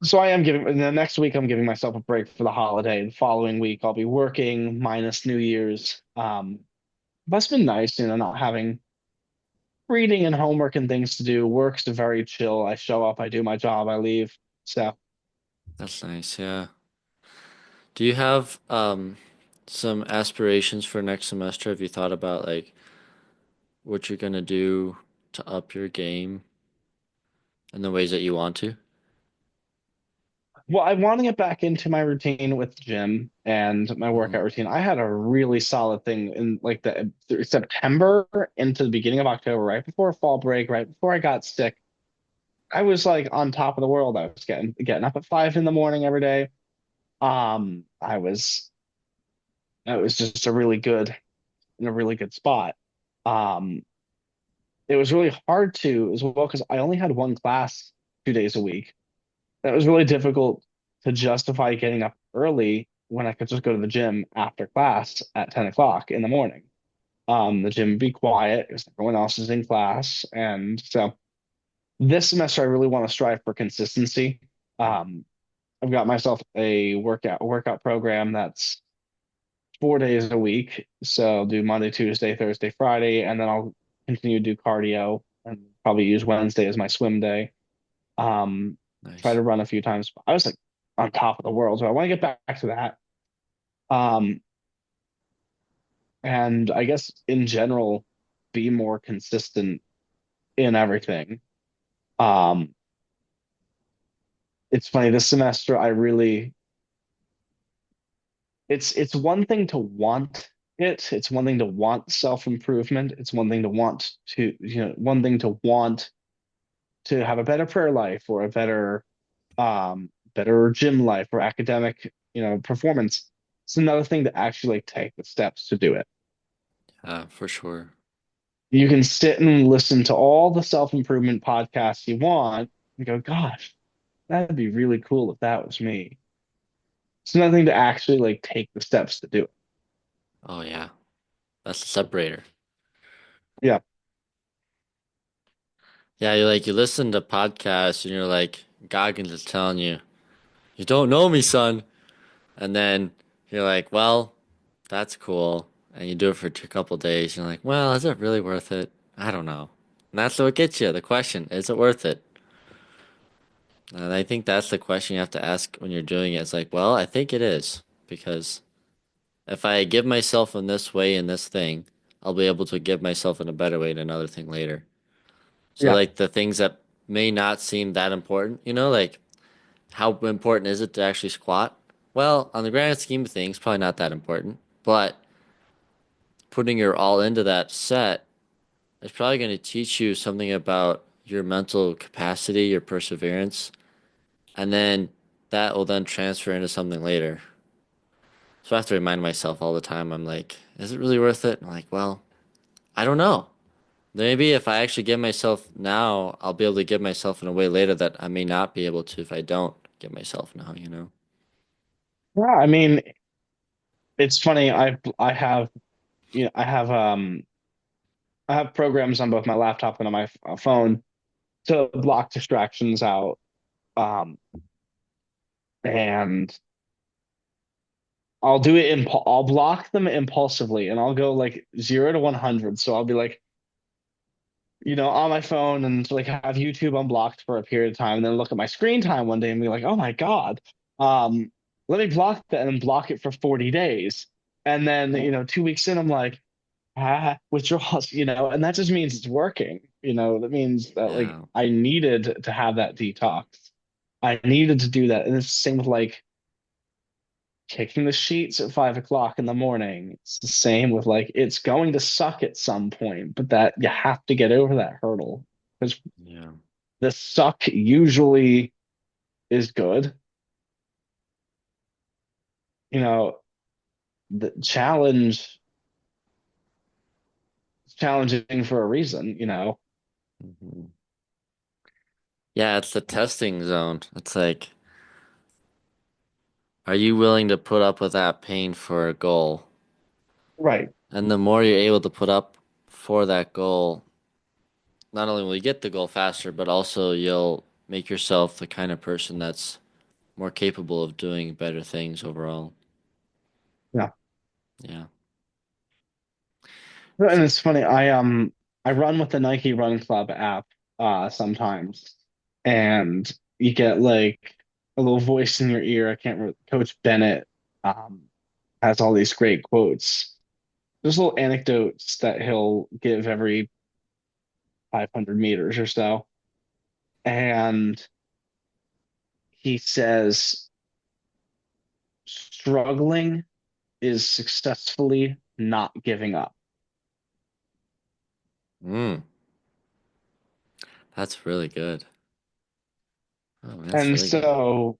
so I am giving the next week I'm giving myself a break for the holiday. The following week I'll be working minus New Year's. But it's been nice, not having reading and homework and things to do. Work's very chill. I show up, I do my job, I leave. So That's nice. Yeah. Do you have some aspirations for next semester? Have you thought about like what you're gonna do to up your game in the ways that you want to? well, I want to get back into my routine with the gym and my Hmm. workout routine. I had a really solid thing in like the September into the beginning of October, right before fall break, right before I got sick. I was like on top of the world. I was getting up at 5 in the morning every day. I was it was just a really good in a really good spot. Um, it was really hard to as well because I only had one class 2 days a week. That was really difficult to justify getting up early when I could just go to the gym after class at 10 o'clock in the morning. The gym would be quiet because everyone else is in class. And so this semester, I really want to strive for consistency. Um, I've got myself a workout program that's 4 days a week. So I'll do Monday, Tuesday, Thursday, Friday, and then I'll continue to do cardio and probably use Wednesday as my swim day. Um, Try Nice. to run a few times. I was like on top of the world, so I want to get back to that. Um, and I guess in general, be more consistent in everything. Um, it's funny this semester, I really it's one thing to want it. It's one thing to want self-improvement. It's one thing to want to, one thing to want to have a better prayer life or a better gym life or academic, performance. It's another thing to actually like take the steps to do it. For sure. You can sit and listen to all the self-improvement podcasts you want and go, gosh, that'd be really cool if that was me. It's another thing to actually like take the steps to do it. Oh yeah. That's the separator. Yeah. Yeah, you listen to podcasts and you're like, Goggins is telling you, you don't know me, son. And then you're like, well, that's cool. And you do it for a couple days. You're like, well, is it really worth it? I don't know. And that's what gets you. The question, is it worth it? And I think that's the question you have to ask when you're doing it. It's like, well, I think it is. Because if I give myself in this way in this thing, I'll be able to give myself in a better way in another thing later. So Yeah. like the things that may not seem that important, like how important is it to actually squat? Well, on the grand scheme of things, probably not that important. But putting your all into that set is probably going to teach you something about your mental capacity, your perseverance, and then that will then transfer into something later. So I have to remind myself all the time, I'm like, is it really worth it? And I'm like, well, I don't know. Maybe if I actually give myself now, I'll be able to give myself in a way later that I may not be able to if I don't give myself now? Yeah. I mean, it's funny. I have programs on both my laptop and on my phone to block distractions out. Um, and I'll block them impulsively and I'll go like 0 to 100. So I'll be like, on my phone and like have YouTube unblocked for a period of time and then look at my screen time one day and be like, oh my God, um, let me block that and block it for 40 days. And then, 2 weeks in, I'm like, withdrawals, and that just means it's working. That means that like Yeah. I needed to have that detox. I needed to do that. And it's the same with like kicking the sheets at 5 o'clock in the morning. It's the same with like it's going to suck at some point, but that you have to get over that hurdle because Yeah. the suck usually is good. You know, the challenging for a reason. Hmm. Yeah, it's the testing zone. It's like, are you willing to put up with that pain for a goal? Right. And the more you're able to put up for that goal, not only will you get the goal faster, but also you'll make yourself the kind of person that's more capable of doing better things overall. Yeah. Yeah. And it's funny, I run with the Nike Run Club app sometimes and you get like a little voice in your ear. I can't remember Coach Bennett um has all these great quotes. There's little anecdotes that he'll give every 500 meters or so. And he says struggling is successfully not giving up. Mm, that's really good. Oh, that's And really good. so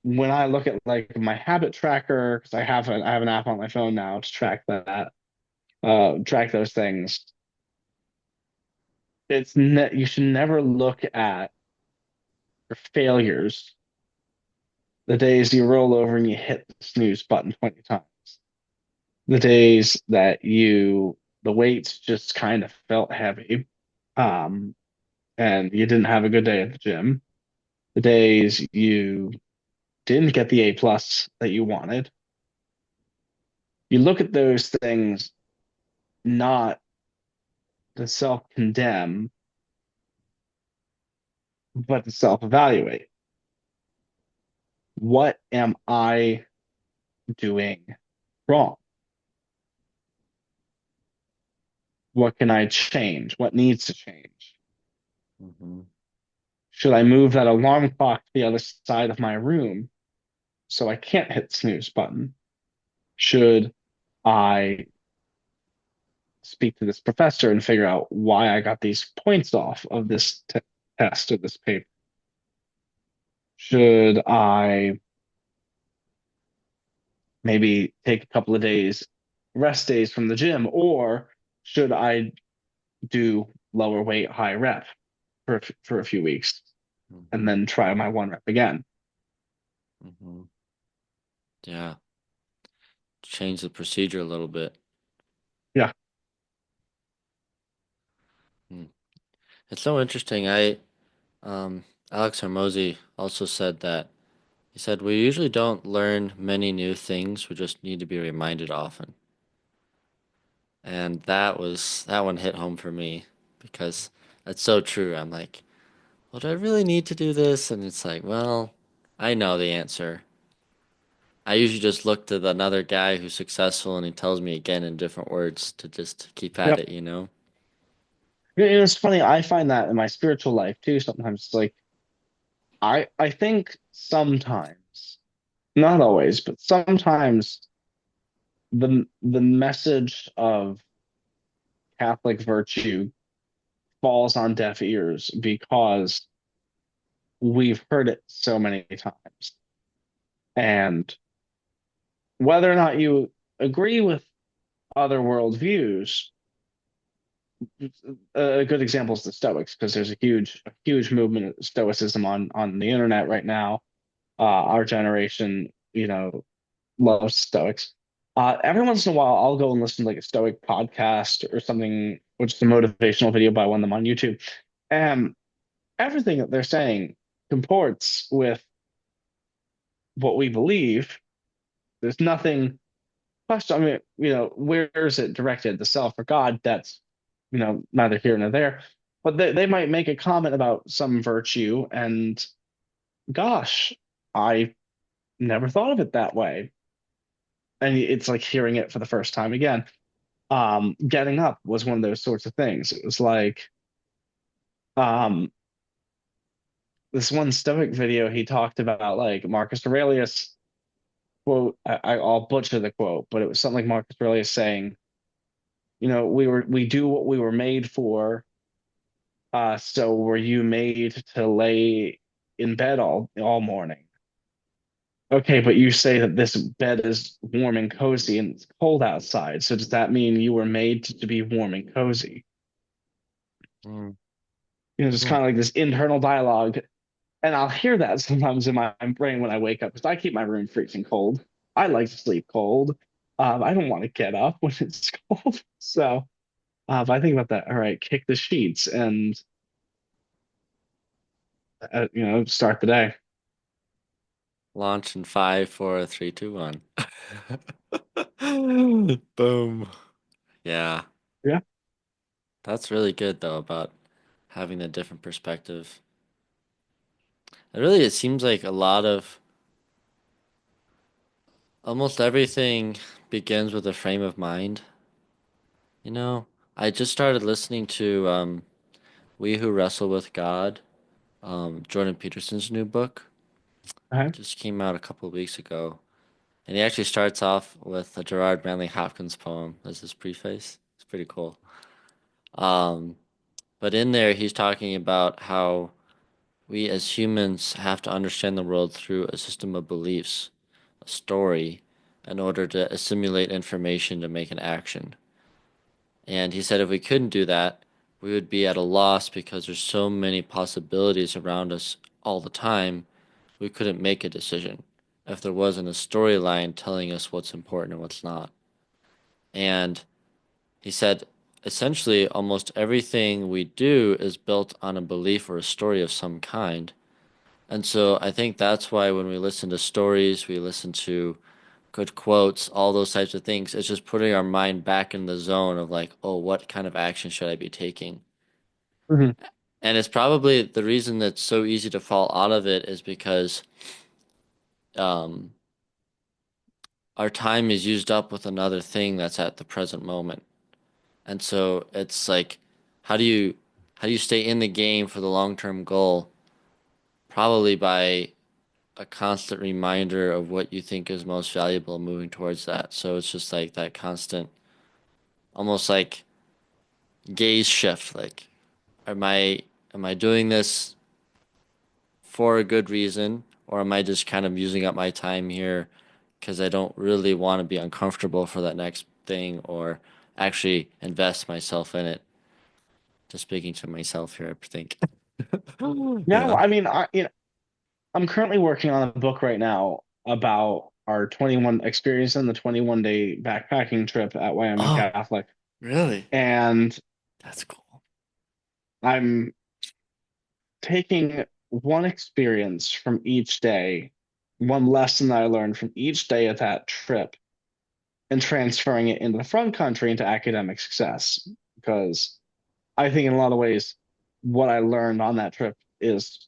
when I look at like my habit tracker, because I have an app on my phone now to track those things. You should never look at your failures, the days you roll over and you hit the snooze button 20 times, the days that the weights just kind of felt heavy, um, and you didn't have a good day at the gym, the days you didn't get the A+ that you wanted. You look at those things not to self-condemn, but to self-evaluate. What am I doing wrong? What can I change? What needs to change? Hmm. Should I move that alarm clock to the other side of my room so I can't hit the snooze button? Should I speak to this professor and figure out why I got these points off of this test or this paper? Should I maybe take a couple of rest days from the gym, or should I do lower weight, high rep for a few weeks and Hmm. then try my 1 rep again? Hmm. Yeah. Change the procedure a little bit. Yeah, Hmm. It's so interesting. Alex Hormozy also said that he said we usually don't learn many new things. We just need to be reminded often. And that one hit home for me because that's so true. I'm like, well, do I really need to do this? And it's like, well, I know the answer. I usually just look to another guy who's successful and he tells me again in different words to just keep at yeah. it, you know? It's funny. I find that in my spiritual life too. Sometimes it's like I think sometimes, not always, but sometimes the message of Catholic virtue falls on deaf ears because we've heard it so many times. And whether or not you agree with other worldviews, a good example is the Stoics, because there's a huge movement of Stoicism on the internet right now. Our generation, loves Stoics. Every once in a while, I'll go and listen to like a Stoic podcast or something, which is a motivational video by one of them on YouTube. And everything that they're saying comports with what we believe, There's nothing question. I mean, where is it directed? The self or God? That's, neither here nor there. But they might make a comment about some virtue, and gosh, I never thought of it that way. And it's like hearing it for the first time again. Getting up was one of those sorts of things. It was like um, this one Stoic video he talked about like Marcus Aurelius quote. I'll butcher the quote, but it was something like Marcus Aurelius saying, we do what we were made for. So were you made to lay in bed all morning? Okay, but you say that this bed is warm and cozy and it's cold outside. So does that mean you were made to be warm and cozy? Mm, Just mm. kind of like this internal dialogue. And I'll hear that sometimes in my brain when I wake up because I keep my room freezing cold. I like to sleep cold. I don't want to get up when it's cold. So if I think about that, all right, kick the sheets and start the day. Launch in five, four, three, two, one. Boom. Yeah, Yeah. that's really good though about having a different perspective. It seems like a lot of almost everything begins with a frame of mind. You know, I just started listening to We Who Wrestle with God, Jordan Peterson's new book. Okay. Just came out a couple of weeks ago. And he actually starts off with a Gerard Manley Hopkins poem as his preface. It's pretty cool. Um, but in there, he's talking about how we as humans have to understand the world through a system of beliefs, a story, in order to assimilate information to make an action. And he said if we couldn't do that, we would be at a loss because there's so many possibilities around us all the time, we couldn't make a decision if there wasn't a storyline telling us what's important and what's not. And he said essentially almost everything we do is built on a belief or a story of some kind. And so I think that's why when we listen to stories, we listen to good quotes, all those types of things, it's just putting our mind back in the zone of like, oh, what kind of action should I be taking? Mhm. And it's probably the reason that's so easy to fall out of it is because um, our time is used up with another thing that's at the present moment. And so it's like, how do you how do you stay in the game for the long-term goal? Probably by a constant reminder of what you think is most valuable moving towards that. So it's just like that constant, almost like gaze shift. Like, am I am I doing this for a good reason, or am I just kind of using up my time here because I don't really want to be uncomfortable for that next thing or actually invest myself in it? Just speaking to myself here, I think. Yeah, Yeah. well, I mean, I'm currently working on a book right now about our 21 experience in the 21-day backpacking trip at Wyoming Oh, Catholic. really? And That's cool. I'm taking one experience from each day, one lesson that I learned from each day of that trip, and transferring it into the front country into academic success. Because I think in a lot of ways, what I learned on that trip is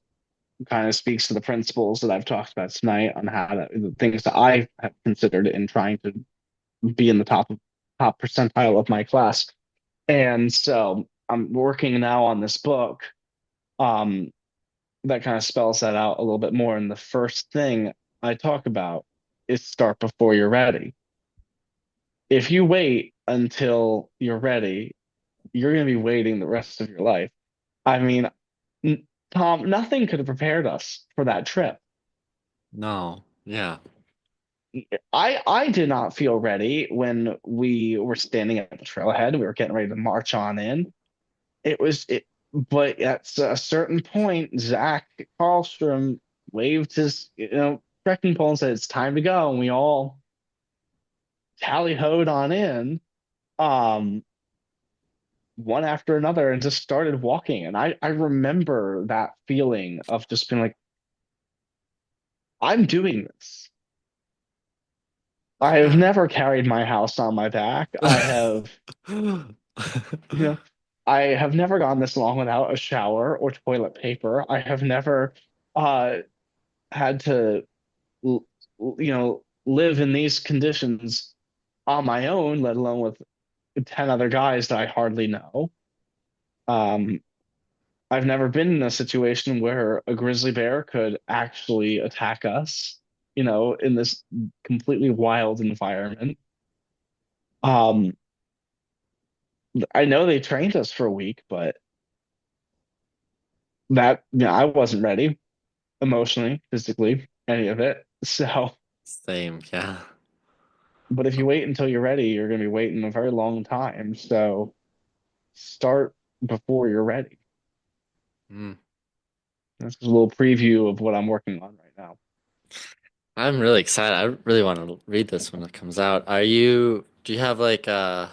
kind of speaks to the principles that I've talked about tonight on how to the things that I have considered in trying to be in the top percentile of my class. And so I'm working now on this book um, that kind of spells that out a little bit more. And the first thing I talk about is start before you're ready. If you wait until you're ready, you're going to be waiting the rest of your life. I mean, Tom, nothing could have prepared us for that trip. No. Yeah. I did not feel ready when we were standing at the trailhead. We were getting ready to march on in. But at a certain point, Zach Carlstrom waved his trekking pole and said, "It's time to go," and we all tally hoed on in, um, one after another, and just started walking. And I remember that feeling of just being like, "I'm doing this." I have never carried my house on my back. You know, I have never gone this long without a shower or toilet paper. I have never uh had to live in these conditions on my own, let alone with 10 other guys that I hardly know. Um, I've never been in a situation where a grizzly bear could actually attack us, in this completely wild environment. Um, I know they trained us for a week, but I wasn't ready emotionally, physically, any of it. So, Same, yeah. but if you wait until you're ready, you're going to be waiting a very long time. So, start before you're ready. Mm. That's just a little preview of what I'm working on right now. I'm really excited. I really want to read this when it comes out. Do you have like an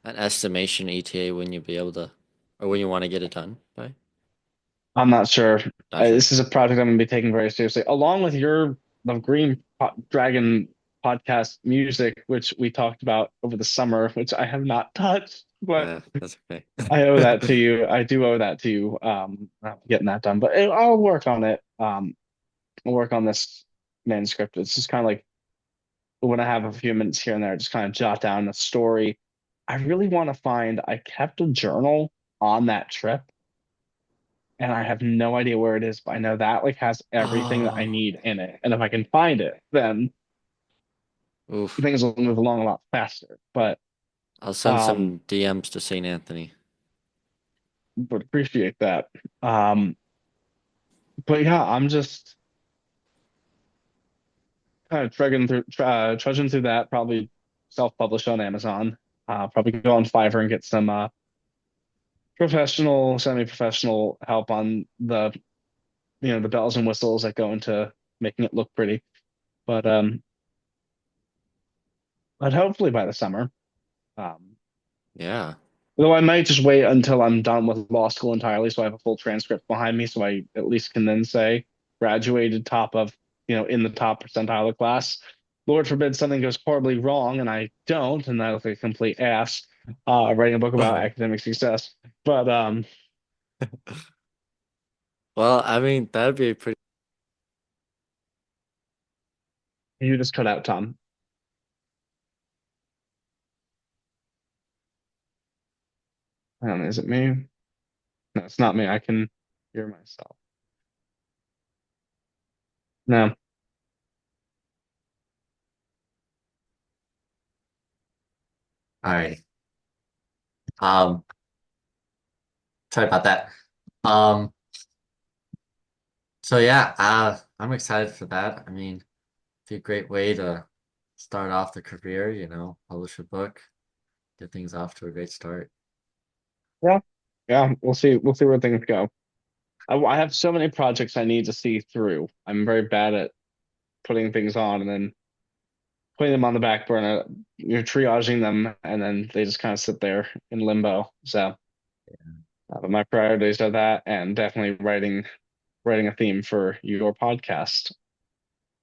estimation ETA when you'll be able to, or when you want to get it done by? I'm not sure. Not sure. This is a project I'm going to be taking very seriously, along with your the Dragon podcast music, which we talked about over the summer, which I have not touched, but That's okay. I owe that to you. I do owe that to you. Getting that done, but I'll work on it. I'll work on this manuscript. It's just kind of like when I have a few minutes here and there, just kind of jot down a story. I really want to find. I kept a journal on that trip and I have no idea where it is, but I know that like has everything that I Oh, need in it. And if I can find it, then oof. things will move along a lot faster. But I'll send um some DMs to St. Anthony. would appreciate that. Um but yeah, I'm just kind of trudging through that, probably self-published on Amazon. Probably go on Fiverr and get some professional, semi-professional help on the bells and whistles that go into making it look pretty. But but hopefully by the summer. Um Yeah. Though I might just wait until I'm done with law school entirely, so I have a full transcript behind me, so I at least can then say graduated in the top percentile of class. Lord forbid something goes horribly wrong and I don't, and I look like a complete ass writing a book about academic success. But Well, I mean, that'd be pretty. you just cut out, Tom. I don't know, is it me? No, it's not me. I can hear myself. No. All right. Um, Sorry about that. Um, so yeah, I'm excited for that. I mean, be a great way to start off the career, publish a book, get things off to a great start. Yeah. Yeah, we'll see. We'll see where things go. I have so many projects I need to see through. I'm very bad at putting things on and then putting them on the back burner. You're triaging them, and then they just kind of sit there in limbo. So, but my priorities are that, and definitely writing a theme for your podcast.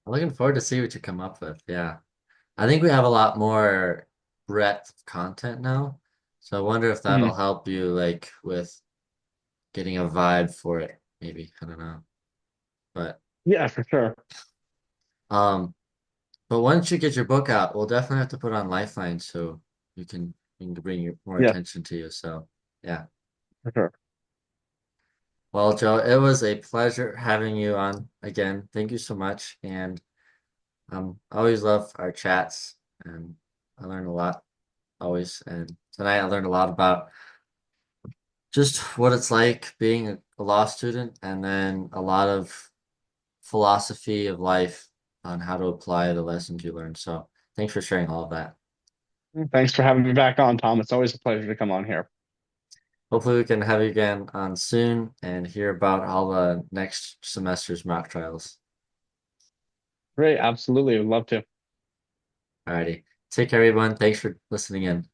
I'm looking forward to see what you come up with. Yeah. I think we have a lot more breadth of content now. So I wonder if that'll Mhm. help you like with getting a vibe for it, maybe. I don't know. But Yeah, for sure. um but once you get your book out, we'll definitely have to put on Lifeline so you can bring more Yeah, attention to you. So yeah. for sure. Well, Joe, it was a pleasure having you on again. Thank you so much. And I always love our chats and I learn a lot always. And tonight I learned a lot about just what it's like being a law student and then a lot of philosophy of life on how to apply the lessons you learned. So thanks for sharing all of that. Thanks for having me back on, Tom. It's always a pleasure to come on here. Hopefully we can have you again on soon and hear about all the next semester's mock trials. Great, absolutely. Would love to. Alrighty. Take care, everyone. Thanks for listening in.